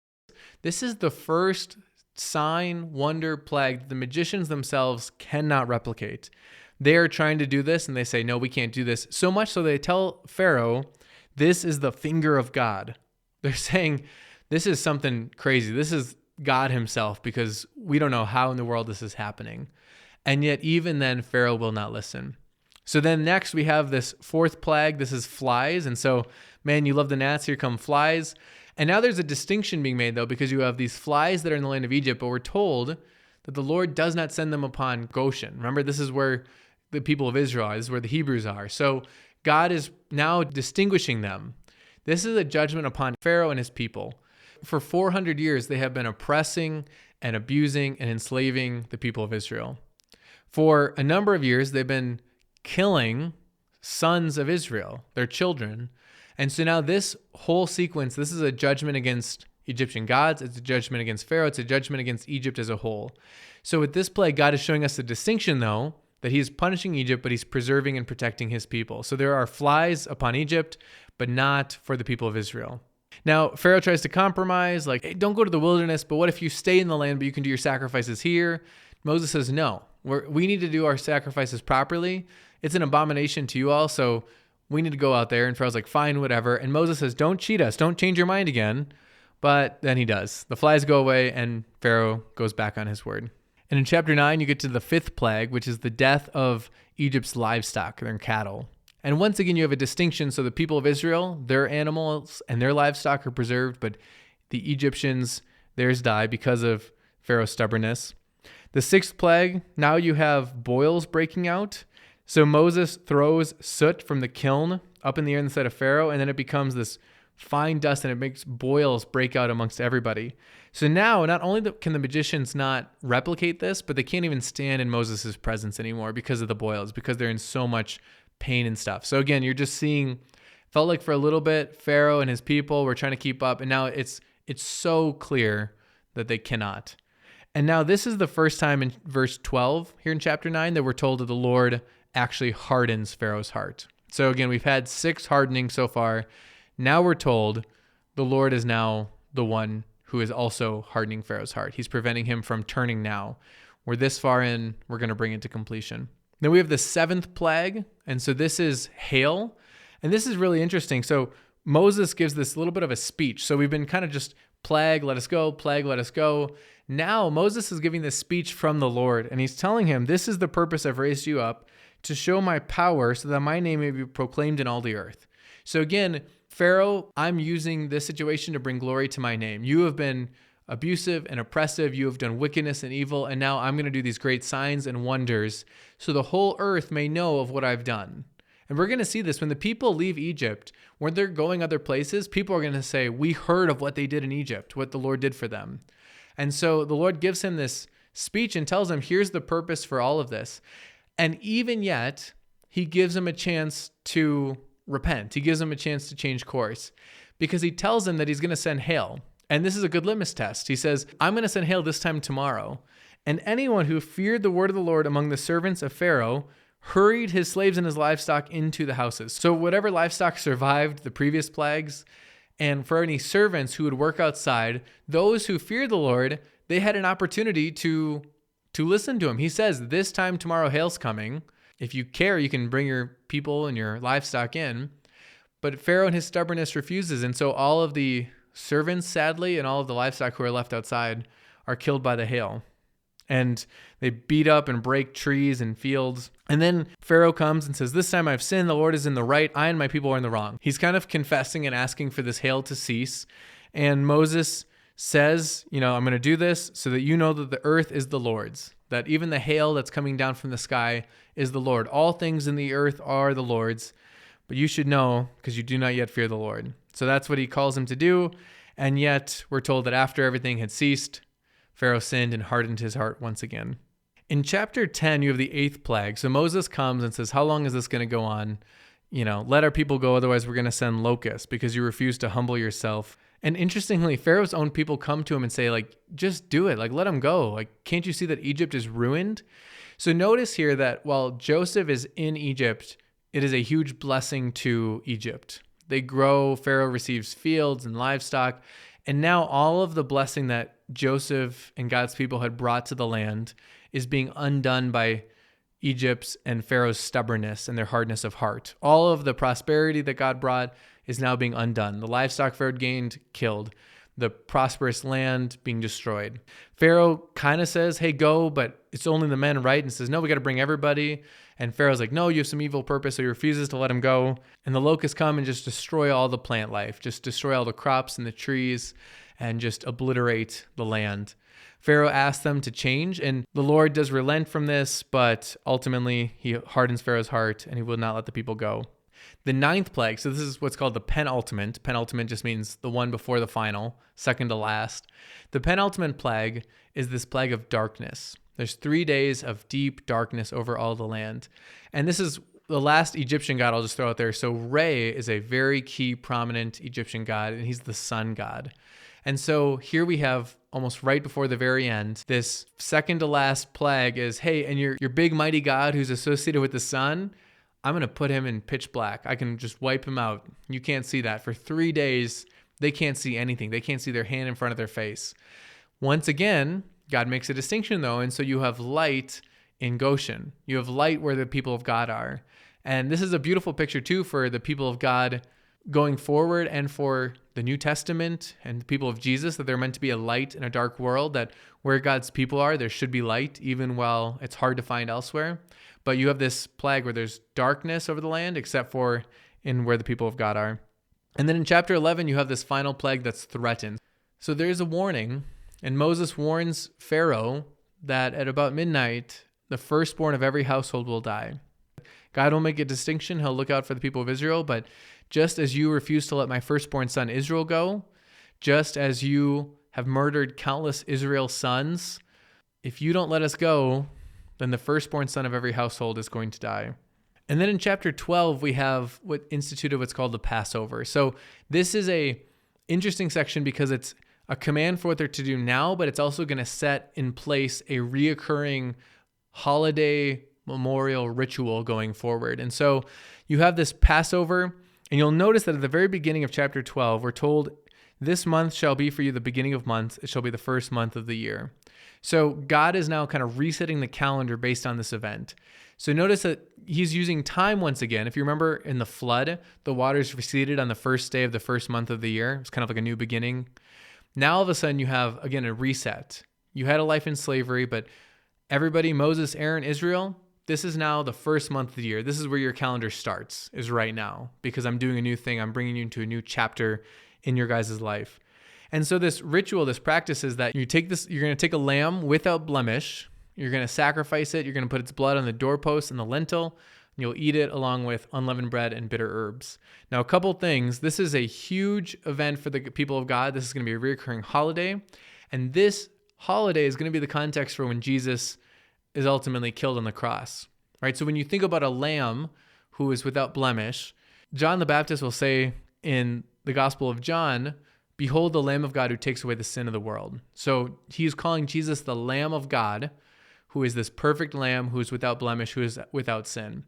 This is the first sign, wonder, plague that the magicians themselves cannot replicate. They are trying to do this and they say, no, we can't do this. So much so they tell Pharaoh, this is the finger of God. They're saying, this is something crazy. This is God himself, because we don't know how in the world this is happening. And yet even then Pharaoh will not listen. So then next we have this fourth plague. This is flies. And so, man, you love the gnats, here come flies. And now there's a distinction being made, though, because you have these flies that are in the land of Egypt, but we're told that the Lord does not send them upon Goshen. Remember, this is where the people of Israel are. This is where the Hebrews are. So God is now distinguishing them. This is a judgment upon Pharaoh and his people. For 400 years, they have been oppressing and abusing and enslaving the people of Israel. For a number of years, they've been killing sons of Israel, their children. And so now this whole sequence, this is a judgment against Egyptian gods. It's a judgment against Pharaoh. It's a judgment against Egypt as a whole. So with this plague, God is showing us the distinction, though, that he's punishing Egypt, but he's preserving and protecting his people. So there are flies upon Egypt, but not for the people of Israel. Now, Pharaoh tries to compromise, like, hey, don't go to the wilderness, but what if you stay in the land, but you can do your sacrifices here? Moses says, no, we need to do our sacrifices properly. It's an abomination to you all, so we need to go out there. And Pharaoh's like, fine, whatever. And Moses says, don't cheat us. Don't change your mind again. But then he does. The flies go away, and Pharaoh goes back on his word. And in chapter 9, you get to the fifth plague, which is the death of Egypt's livestock, their cattle. And once again, you have a distinction. So the people of Israel, their animals and their livestock are preserved, but the Egyptians, theirs die because of Pharaoh's stubbornness. The sixth plague, now you have boils breaking out. So Moses throws soot from the kiln up in the air instead of Pharaoh, and then it becomes this fine dust, and it makes boils break out amongst everybody. So now, not only can the magicians not replicate this, but they can't even stand in Moses' presence anymore because of the boils, because they're in so much pain and stuff. So again, you're just seeing, felt like for a little bit, Pharaoh and his people were trying to keep up, and now it's so clear that they cannot. And now this is the first time in verse 12 here in chapter 9 that we're told that the Lord actually hardens Pharaoh's heart. So again, we've had 6 hardening so far. Now we're told the Lord is now the one who is also hardening Pharaoh's heart. He's preventing him from turning now. We're this far in, we're going to bring it to completion. Then we have the 7th plague, and so this is hail. And this is really interesting. So Moses gives this little bit of a speech. So we've been kind of just plague, let us go, plague, let us go. Now Moses is giving this speech from the Lord, and he's telling him, this is the purpose I've raised you up, to show my power so that my name may be proclaimed in all the earth. So again, Pharaoh, I'm using this situation to bring glory to my name. You have been abusive and oppressive. You have done wickedness and evil. And now I'm going to do these great signs and wonders so the whole earth may know of what I've done. And we're going to see this when the people leave Egypt, when they're going other places, people are going to say, we heard of what they did in Egypt, what the Lord did for them. And so the Lord gives him this speech and tells him, here's the purpose for all of this. And even yet, he gives him a chance to repent. He gives him a chance to change course because he tells him that he's going to send hail. And this is a good litmus test. He says, I'm going to send hail this time tomorrow. And anyone who feared the word of the Lord among the servants of Pharaoh hurried his slaves and his livestock into the houses. So whatever livestock survived the previous plagues, and for any servants who would work outside, those who feared the Lord, they had an opportunity to listen to him. He says, this time tomorrow hail's coming. If you care, you can bring your people and your livestock in. But Pharaoh and his stubbornness refuses. And so all of the servants, sadly, and all of the livestock who are left outside are killed by the hail. And they beat up and break trees and fields. And then Pharaoh comes and says, this time I've sinned. The Lord is in the right. I and my people are in the wrong. He's kind of confessing and asking for this hail to cease. And Moses says, I'm going to do this so that you know that the earth is the Lord's, that even the hail that's coming down from the sky is the Lord. All things in the earth are the Lord's, but you should know because you do not yet fear the Lord. So that's what he calls him to do. And yet we're told that after everything had ceased, Pharaoh sinned and hardened his heart once again. In chapter 10, you have the 8th plague. So Moses comes and says, how long is this going to go on? Let our people go, otherwise we're going to send locusts because you refuse to humble yourself. And interestingly, Pharaoh's own people come to him and say, just do it. Let him go. Can't you see that Egypt is ruined? So notice here that while Joseph is in Egypt, it is a huge blessing to Egypt. They grow, Pharaoh receives fields and livestock, and now all of the blessing that Joseph and God's people had brought to the land is being undone by Egypt's and Pharaoh's stubbornness and their hardness of heart. All of the prosperity that God brought is now being undone. The livestock Pharaoh gained, killed. the prosperous land being destroyed. Pharaoh kind of says, hey, go, but it's only the men, right? And says, no, we got to bring everybody. And Pharaoh's like, no, you have some evil purpose. So he refuses to let him go. And the locusts come and just destroy all the plant life, just destroy all the crops and the trees and just obliterate the land. Pharaoh asks them to change, and the Lord does relent from this, but ultimately he hardens Pharaoh's heart and he will not let the people go. The ninth plague, so this is what's called the penultimate. Penultimate just means the one before the final, second to last. The penultimate plague is this plague of darkness. There's 3 days of deep darkness over all the land. And this is the last Egyptian god I'll just throw out there. So Re is a very key, prominent Egyptian god, and he's the sun god. And so here we have, almost right before the very end, this second to last plague is, hey, and your big mighty god who's associated with the sun, I'm going to put him in pitch black. I can just wipe him out. You can't see that. For 3 days, they can't see anything. They can't see their hand in front of their face. Once again, God makes a distinction though. And so you have light in Goshen. You have light where the people of God are. And this is a beautiful picture too for the people of God going forward and for the New Testament and the people of Jesus, that they're meant to be a light in a dark world, that where God's people are, there should be light, even while it's hard to find elsewhere. But you have this plague where there's darkness over the land, except for in where the people of God are. And then in chapter 11, you have this final plague that's threatened. So there's a warning, and Moses warns Pharaoh that at about midnight, the firstborn of every household will die. God will make a distinction. He'll look out for the people of Israel, but just as you refuse to let my firstborn son Israel go, just as you have murdered countless Israel sons, if you don't let us go, then the firstborn son of every household is going to die. And then in chapter 12, we have instituted what's called the Passover. So this is a interesting section because it's a command for what they're to do now, but it's also going to set in place a reoccurring holiday memorial ritual going forward. And so you have this Passover, and you'll notice that at the very beginning of chapter 12, we're told, this month shall be for you the beginning of months. It shall be the first month of the year. So God is now kind of resetting the calendar based on this event. So notice that he's using time once again. If you remember in the flood, the waters receded on the first day of the first month of the year. It's kind of like a new beginning. Now all of a sudden you have, again, a reset. You had a life in slavery, but everybody, Moses, Aaron, Israel, this is now the first month of the year. This is where your calendar starts, is right now, because I'm doing a new thing. I'm bringing you into a new chapter in your guys' life. And so this ritual, this practice is that you're going to take a lamb without blemish. You're going to sacrifice it. You're going to put its blood on the doorpost and the lintel. And you'll eat it along with unleavened bread and bitter herbs. Now, a couple things. This is a huge event for the people of God. This is going to be a recurring holiday. And this holiday is going to be the context for when Jesus is ultimately killed on the cross. Right? So when you think about a lamb who is without blemish, John the Baptist will say in the Gospel of John, behold the Lamb of God who takes away the sin of the world. So he's calling Jesus the Lamb of God, who is this perfect lamb, who is without blemish, who is without sin.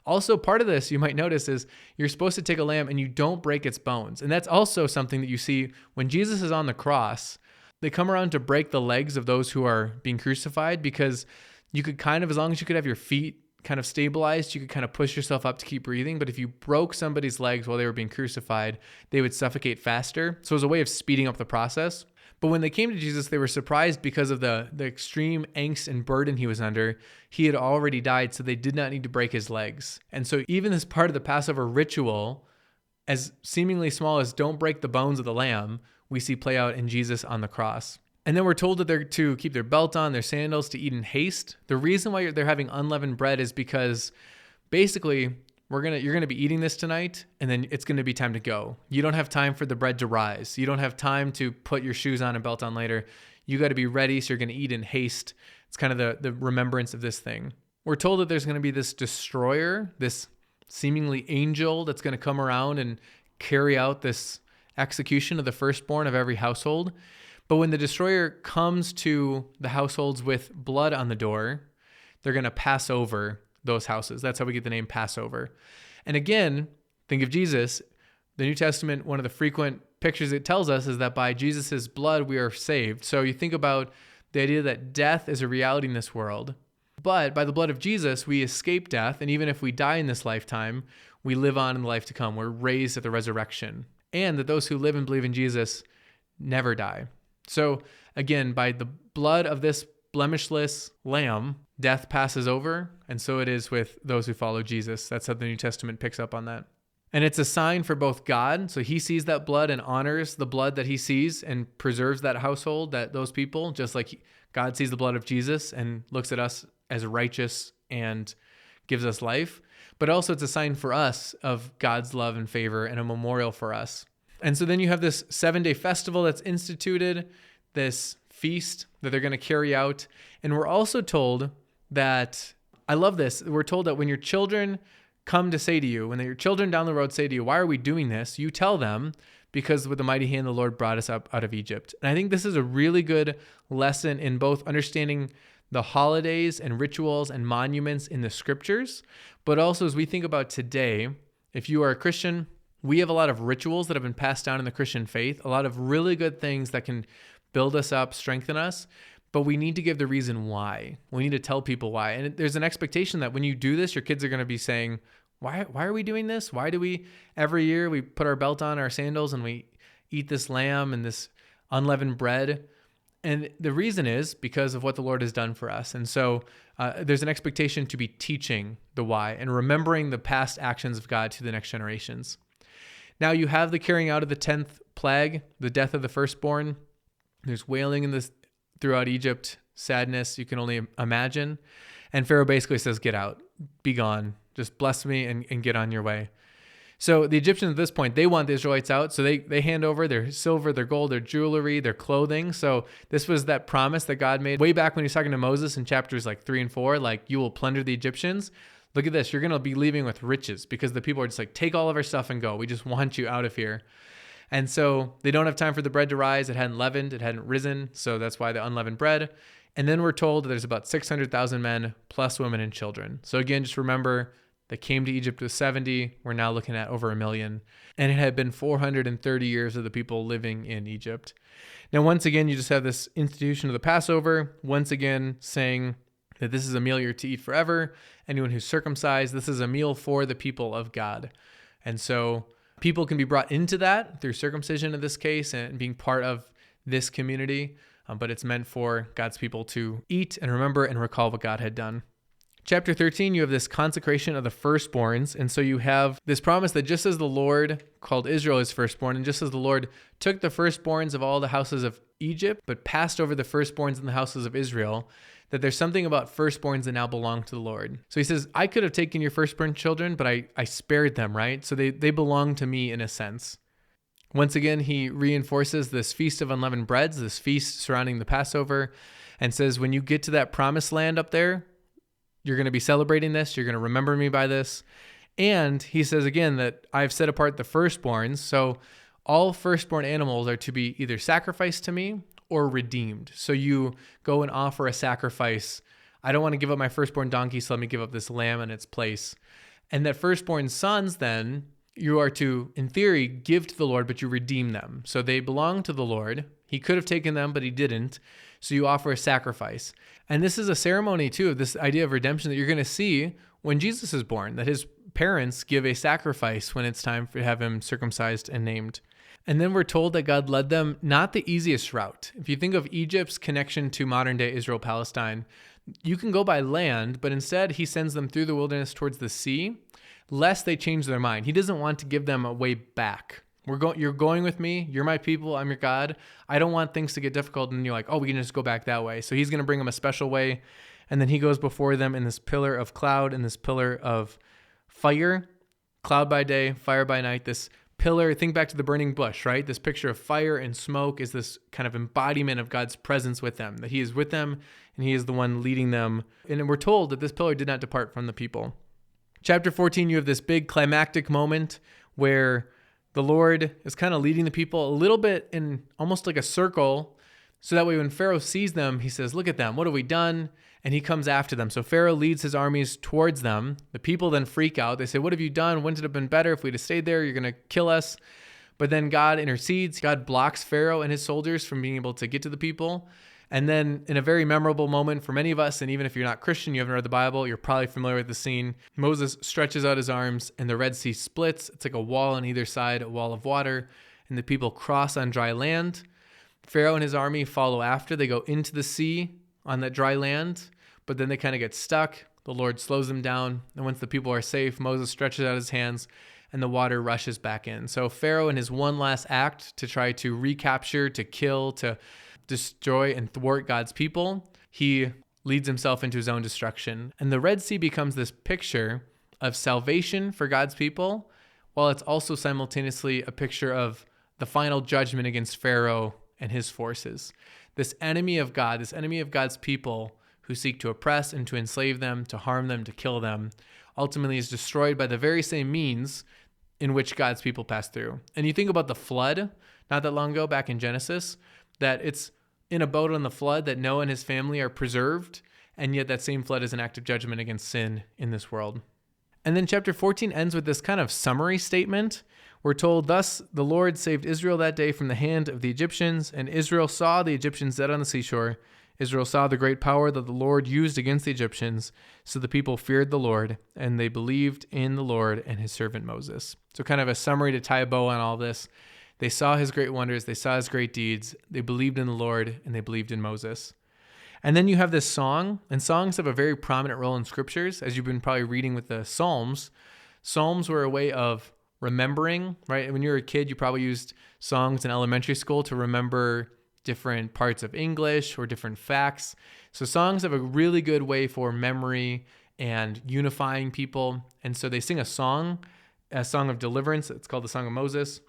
Also, part of this, you might notice, is you're supposed to take a lamb and you don't break its bones. And that's also something that you see when Jesus is on the cross. They come around to break the legs of those who are being crucified, because you could kind of, as long as you could have your feet kind of stabilized, you could kind of push yourself up to keep breathing. But if you broke somebody's legs while they were being crucified, they would suffocate faster. So it was a way of speeding up the process. But when they came to Jesus, they were surprised because of the extreme angst and burden he was under. He had already died, so they did not need to break his legs. And so even as part of the Passover ritual, as seemingly small as don't break the bones of the lamb, we see play out in Jesus on the cross. And then we're told that they're to keep their belt on, their sandals, to eat in haste. The reason why they're having unleavened bread is because basically you're going to be eating this tonight, and then it's going to be time to go. You don't have time for the bread to rise. You don't have time to put your shoes on and belt on later. You got to be ready, so you're going to eat in haste. It's kind of the remembrance of this thing. We're told that there's going to be this destroyer, this seemingly angel that's going to come around and carry out this execution of the firstborn of every household. But when the destroyer comes to the households with blood on the door, they're going to pass over those houses. That's how we get the name Passover. And again, think of Jesus. The New Testament, one of the frequent pictures it tells us is that by Jesus' blood, we are saved. So you think about the idea that death is a reality in this world, but by the blood of Jesus, we escape death. And even if we die in this lifetime, we live on in the life to come. We're raised at the resurrection. And that those who live and believe in Jesus never die. So again, by the blood of this blemishless lamb, death passes over. And so it is with those who follow Jesus. That's how the New Testament picks up on that. And it's a sign for both God. So he sees that blood and honors the blood that he sees and preserves that household, those people, just like God sees the blood of Jesus and looks at us as righteous and gives us life. But also it's a sign for us of God's love and favor and a memorial for us. And so then you have this 7-day festival that's instituted, this feast that they're going to carry out. And we're also told that, I love this, we're told that when your children come to say to you, when your children down the road say to you, why are we doing this? You tell them, because with the mighty hand, the Lord brought us up out of Egypt. And I think this is a really good lesson in both understanding the holidays and rituals and monuments in the scriptures, but also as we think about today, if you are a Christian, we have a lot of rituals that have been passed down in the Christian faith, a lot of really good things that can build us up, strengthen us, but we need to give the reason why. We need to tell people why. And there's an expectation that when you do this, your kids are going to be saying, why are we doing this? Why do we, every year we put our belt on, our sandals, and we eat this lamb and this unleavened bread? And the reason is because of what the Lord has done for us. And so there's an expectation to be teaching the why and remembering the past actions of God to the next generations. Now you have the carrying out of the 10th plague, the death of the firstborn. There's wailing in this throughout Egypt, sadness you can only imagine. And Pharaoh basically says, get out, be gone, just bless me and get on your way. So the Egyptians at this point, they want the Israelites out. So they hand over their silver, their gold, their jewelry, their clothing. So this was that promise that God made way back when he was talking to Moses in chapters like 3 and 4, like you will plunder the Egyptians. Look at this. You're going to be leaving with riches because the people are just like, take all of our stuff and go. We just want you out of here. And so they don't have time for the bread to rise. It hadn't leavened. It hadn't risen. So that's why the unleavened bread. And then we're told that there's about 600,000 men plus women and children. So again, just remember, they came to Egypt with 70. We're now looking at over 1 million. And it had been 430 years of the people living in Egypt. Now, once again, you just have this institution of the Passover, once again saying that this is a meal you're to eat forever. Anyone who's circumcised, this is a meal for the people of God. And so people can be brought into that through circumcision in this case and being part of this community. But it's meant for God's people to eat and remember and recall what God had done. Chapter 13, you have this consecration of the firstborns. And so you have this promise that just as the Lord called Israel his firstborn, and just as the Lord took the firstborns of all the houses of Egypt, but passed over the firstborns in the houses of Israel, that there's something about firstborns that now belong to the Lord. So he says, I could have taken your firstborn children, but I spared them, right? So they belong to me in a sense. Once again, he reinforces this feast of unleavened breads, this feast surrounding the Passover, and says, when you get to that promised land up there, you're going to be celebrating this. You're going to remember me by this. And he says again that I've set apart the firstborns. So all firstborn animals are to be either sacrificed to me or redeemed. So you go and offer a sacrifice. I don't want to give up my firstborn donkey, so let me give up this lamb in its place. And that firstborn sons then, you are to, in theory, give to the Lord, but you redeem them. So they belong to the Lord. He could have taken them, but he didn't. So you offer a sacrifice. And this is a ceremony, too, of this idea of redemption that you're going to see when Jesus is born, that his parents give a sacrifice when it's time to have him circumcised and named. And then we're told that God led them not the easiest route. If you think of Egypt's connection to modern-day Israel-Palestine, you can go by land, but instead he sends them through the wilderness towards the sea, lest they change their mind. He doesn't want to give them a way back. You're going with me. You're my people. I'm your God. I don't want things to get difficult and you're like, oh, we can just go back that way. So he's going to bring them a special way. And then he goes before them in this pillar of cloud and this pillar of fire, cloud by day, fire by night. This pillar, think back to the burning bush, right? This picture of fire and smoke is this kind of embodiment of God's presence with them, that he is with them and he is the one leading them. And we're told that this pillar did not depart from the people. Chapter 14, you have this big climactic moment where the Lord is kind of leading the people a little bit in almost like a circle. So that way when Pharaoh sees them, he says, look at them. What have we done? And he comes after them. So Pharaoh leads his armies towards them. The people then freak out. They say, what have you done? Wouldn't it have been better if we'd have stayed there? You're going to kill us. But then God intercedes. God blocks Pharaoh and his soldiers from being able to get to the people. And then in a very memorable moment for many of us, and even if you're not Christian, you haven't read the Bible, you're probably familiar with the scene. Moses stretches out his arms and the Red Sea splits. It's like a wall on either side, a wall of water, and the people cross on dry land. Pharaoh and his army follow after. They go into the sea on that dry land, but then they kind of get stuck. The Lord slows them down. And once the people are safe, Moses stretches out his hands and the water rushes back in. So Pharaoh, in his one last act to try to recapture, to kill, to destroy and thwart God's people, he leads himself into his own destruction. And the Red Sea becomes this picture of salvation for God's people, while it's also simultaneously a picture of the final judgment against Pharaoh and his forces. This enemy of God, this enemy of God's people who seek to oppress and to enslave them, to harm them, to kill them, ultimately is destroyed by the very same means in which God's people pass through. And you think about the flood, not that long ago, back in Genesis, that it's in a boat on the flood that Noah and his family are preserved, and yet that same flood is an act of judgment against sin in this world. And then chapter 14 ends with this kind of summary statement. We're told, "Thus the Lord saved Israel that day from the hand of the Egyptians, and Israel saw the Egyptians dead on the seashore. Israel saw the great power that the Lord used against the Egyptians, so the people feared the Lord, and they believed in the Lord and his servant Moses." So kind of a summary to tie a bow on all this. They saw his great wonders, they saw his great deeds, they believed in the Lord, and they believed in Moses. And then you have this song, and songs have a very prominent role in scriptures. As you've been probably reading with the Psalms, Psalms were a way of remembering, right? When you were a kid, you probably used songs in elementary school to remember different parts of English or different facts. So songs have a really good way for memory and unifying people. And so they sing a song of deliverance. It's called the Song of Moses.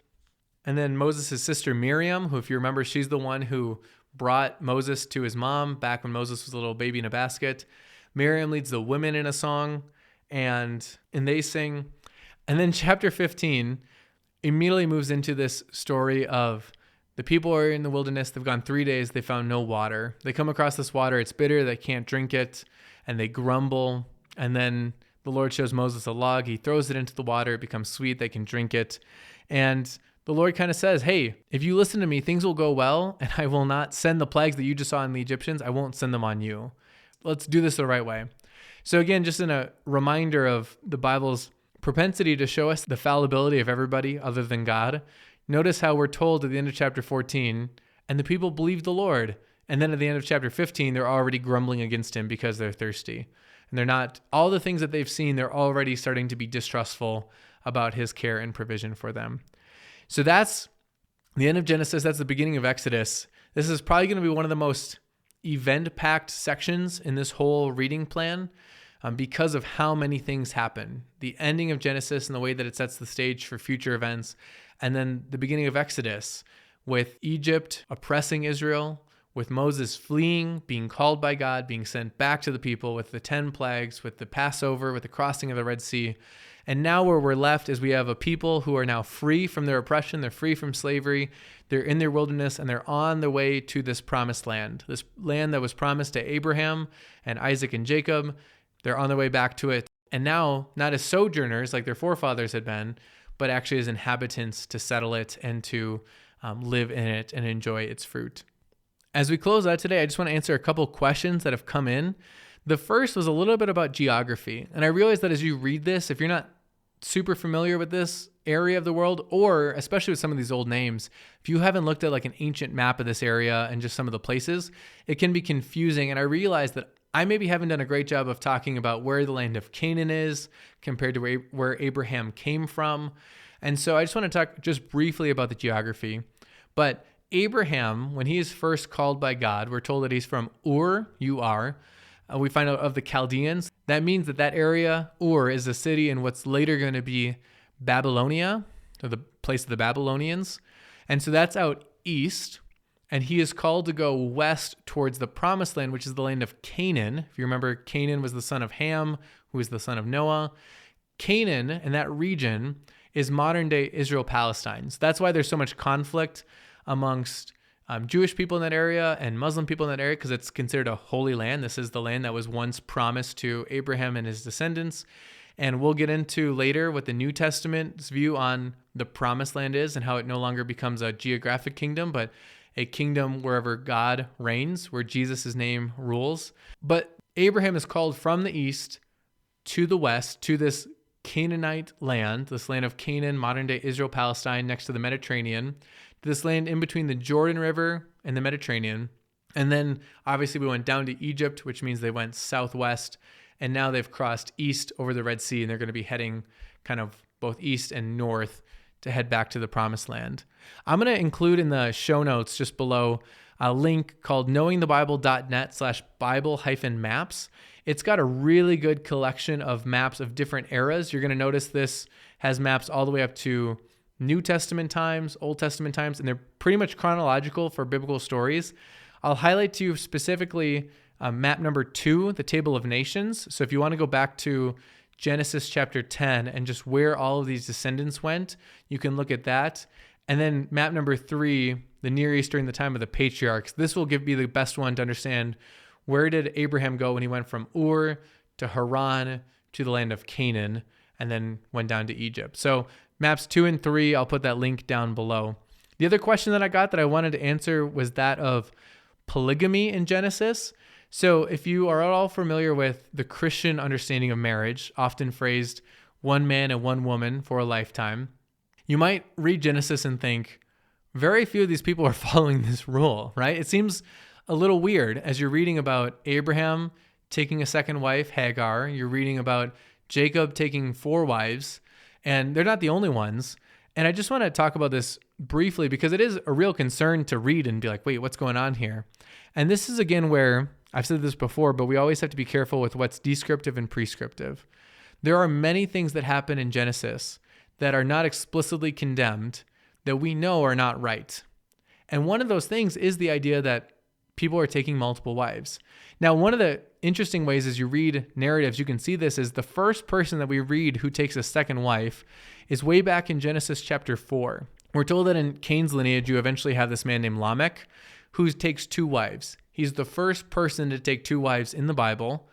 And then Moses' sister Miriam, who, if you remember, she's the one who brought Moses to his mom back when Moses was a little baby in a basket. Miriam leads the women in a song, and they sing. And then chapter 15 immediately moves into this story of the people are in the wilderness. They've gone 3 days. They found no water. They come across this water. It's bitter. They can't drink it, and they grumble. And then the Lord shows Moses a log. He throws it into the water. It becomes sweet. They can drink it. And the Lord kind of says, hey, if you listen to me, things will go well, and I will not send the plagues that you just saw on the Egyptians. I won't send them on you. Let's do this the right way. So again, just in a reminder of the Bible's propensity to show us the fallibility of everybody other than God, notice how we're told at the end of chapter 14, and the people believed the Lord. And then at the end of chapter 15, they're already grumbling against him because they're thirsty. And they're not, all the things that they've seen, they're already starting to be distrustful about his care and provision for them. So that's the end of Genesis. That's the beginning of Exodus. This is probably going to be one of the most event-packed sections in this whole reading plan because of how many things happen. The ending of Genesis and the way that it sets the stage for future events. And then the beginning of Exodus with Egypt oppressing Israel, with Moses fleeing, being called by God, being sent back to the people with the 10 plagues, with the Passover, with the crossing of the Red Sea. And now where we're left is we have a people who are now free from their oppression. They're free from slavery. They're in their wilderness, and they're on their way to this promised land, this land that was promised to Abraham and Isaac and Jacob. They're on their way back to it. And now, not as sojourners like their forefathers had been, but actually as inhabitants to settle it and to live in it and enjoy its fruit. As we close out today, I just want to answer a couple questions that have come in. The first was a little bit about geography. And I realize that as you read this, if you're not super familiar with this area of the world, or especially with some of these old names, if you haven't looked at like an ancient map of this area and just some of the places, it can be confusing. And I realize that I maybe haven't done a great job of talking about where the land of Canaan is compared to where Abraham came from. And so I just want to talk just briefly about the geography. But Abraham, when he is first called by God, we're told that he's from Ur, U-R. We find out of the Chaldeans. That means that that area, Ur, is a city in what's later going to be Babylonia, or the place of the Babylonians. And so that's out east. And he is called to go west towards the promised land, which is the land of Canaan. If you remember, Canaan was the son of Ham, who was the son of Noah. Canaan, and that region, is modern-day Israel-Palestine. So that's why there's so much conflict amongst Jewish people in that area and Muslim people in that area, because it's considered a holy land. This is the land that was once promised to Abraham and his descendants. And we'll get into later what the New Testament's view on the promised land is and how it no longer becomes a geographic kingdom, but a kingdom wherever God reigns, where Jesus' name rules. But Abraham is called from the east to the west, to this Canaanite land, this land of Canaan, modern-day Israel, Palestine, next to the Mediterranean, this land in between the Jordan River and the Mediterranean. And then obviously we went down to Egypt, which means they went southwest. And now they've crossed east over the Red Sea, and they're going to be heading kind of both east and north to head back to the Promised Land. I'm going to include in the show notes just below a link called knowingthebible.net/Bible-maps. It's got a really good collection of maps of different eras. You're going to notice this has maps all the way up to New Testament times, Old Testament times, and they're pretty much chronological for biblical stories. I'll highlight to you specifically map number 2, the Table of Nations. So if you want to go back to Genesis chapter 10 and just where all of these descendants went, you can look at that. And then map number 3, the Near East during the time of the patriarchs. This will be the best one to understand where did Abraham go when he went from Ur to Haran to the land of Canaan and then went down to Egypt. So maps 2 and 3, I'll put that link down below. The other question that I got that I wanted to answer was that of polygamy in Genesis. So if you are at all familiar with the Christian understanding of marriage, often phrased one man and one woman for a lifetime, you might read Genesis and think, very few of these people are following this rule, right? It seems a little weird as you're reading about Abraham taking a second wife, Hagar. You're reading about Jacob taking 4 wives, and they're not the only ones. And I just want to talk about this briefly because it is a real concern to read and be like, wait, what's going on here? And this is again where I've said this before, but we always have to be careful with what's descriptive and prescriptive. There are many things that happen in Genesis that are not explicitly condemned that we know are not right. And one of those things is the idea that people are taking multiple wives. Now, one of the interesting ways as you read narratives, you can see this is the first person that we read who takes a second wife is way back in Genesis chapter 4. We're told that in Cain's lineage, you eventually have this man named Lamech who takes 2 wives. He's the first person to take 2 wives in the Bible.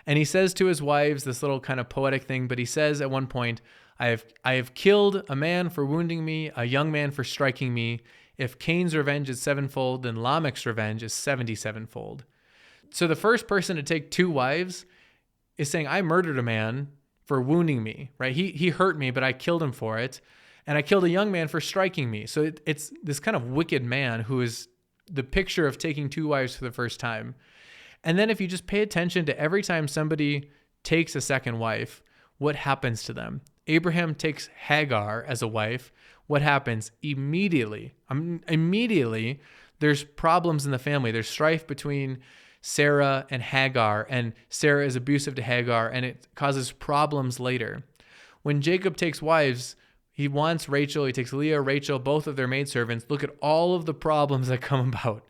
And he says to his wives this little kind of poetic thing, but he says at one point, I have killed a man for wounding me, a young man for striking me. If Cain's revenge is 7-fold, then Lamech's revenge is 77-fold. So the first person to take 2 wives is saying, I murdered a man for wounding me, right? He hurt me, but I killed him for it. And I killed a young man for striking me. So it's this kind of wicked man who is the picture of taking 2 wives for the first time. And then if you just pay attention to every time somebody takes a second wife, what happens to them? Abraham takes Hagar as a wife. What happens? Immediately, there's problems in the family. There's strife between Sarah and Hagar, and Sarah is abusive to Hagar, and it causes problems later. When Jacob takes wives, he wants Rachel, he takes Leah, Rachel, both of their maidservants. Look at all of the problems that come about.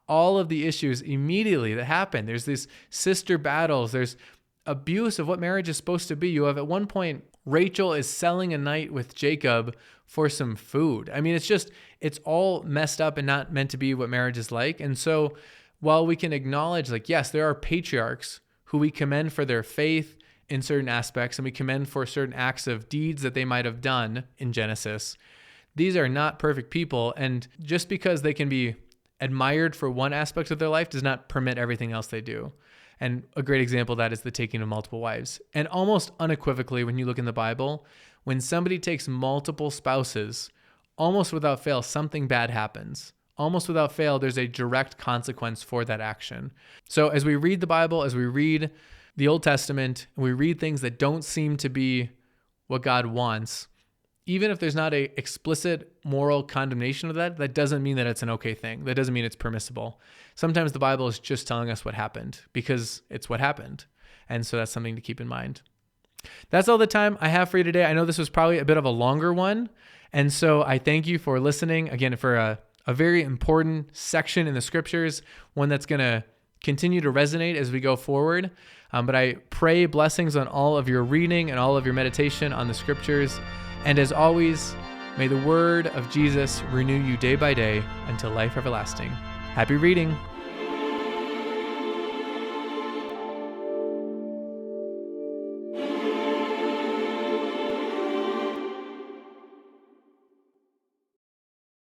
All of the issues immediately that happen. There's these sister battles. There's abuse of what marriage is supposed to be. You have at one point, Rachel is selling a night with Jacob for some food. I mean, it's all messed up and not meant to be what marriage is like. And so while we can acknowledge, like, yes, there are patriarchs who we commend for their faith in certain aspects, and we commend for certain acts of deeds that they might have done in Genesis, these are not perfect people. And just because they can be admired for one aspect of their life does not permit everything else they do. And a great example of that is the taking of multiple wives. And almost unequivocally, when you look in the Bible, when somebody takes multiple spouses, almost without fail, something bad happens. Almost without fail, there's a direct consequence for that action. So as we read the Bible, as we read the Old Testament, and we read things that don't seem to be what God wants, even if there's not an explicit moral condemnation of that, that doesn't mean that it's an okay thing. That doesn't mean it's permissible. Sometimes the Bible is just telling us what happened because it's what happened. And so that's something to keep in mind. That's all the time I have for you today. I know this was probably a bit of a longer one. And so I thank you for listening, again, for a very important section in the scriptures, one that's going to continue to resonate as we go forward. But I pray blessings on all of your reading and all of your meditation on the scriptures. And as always, may the word of Jesus renew you day by day until life everlasting. Happy reading.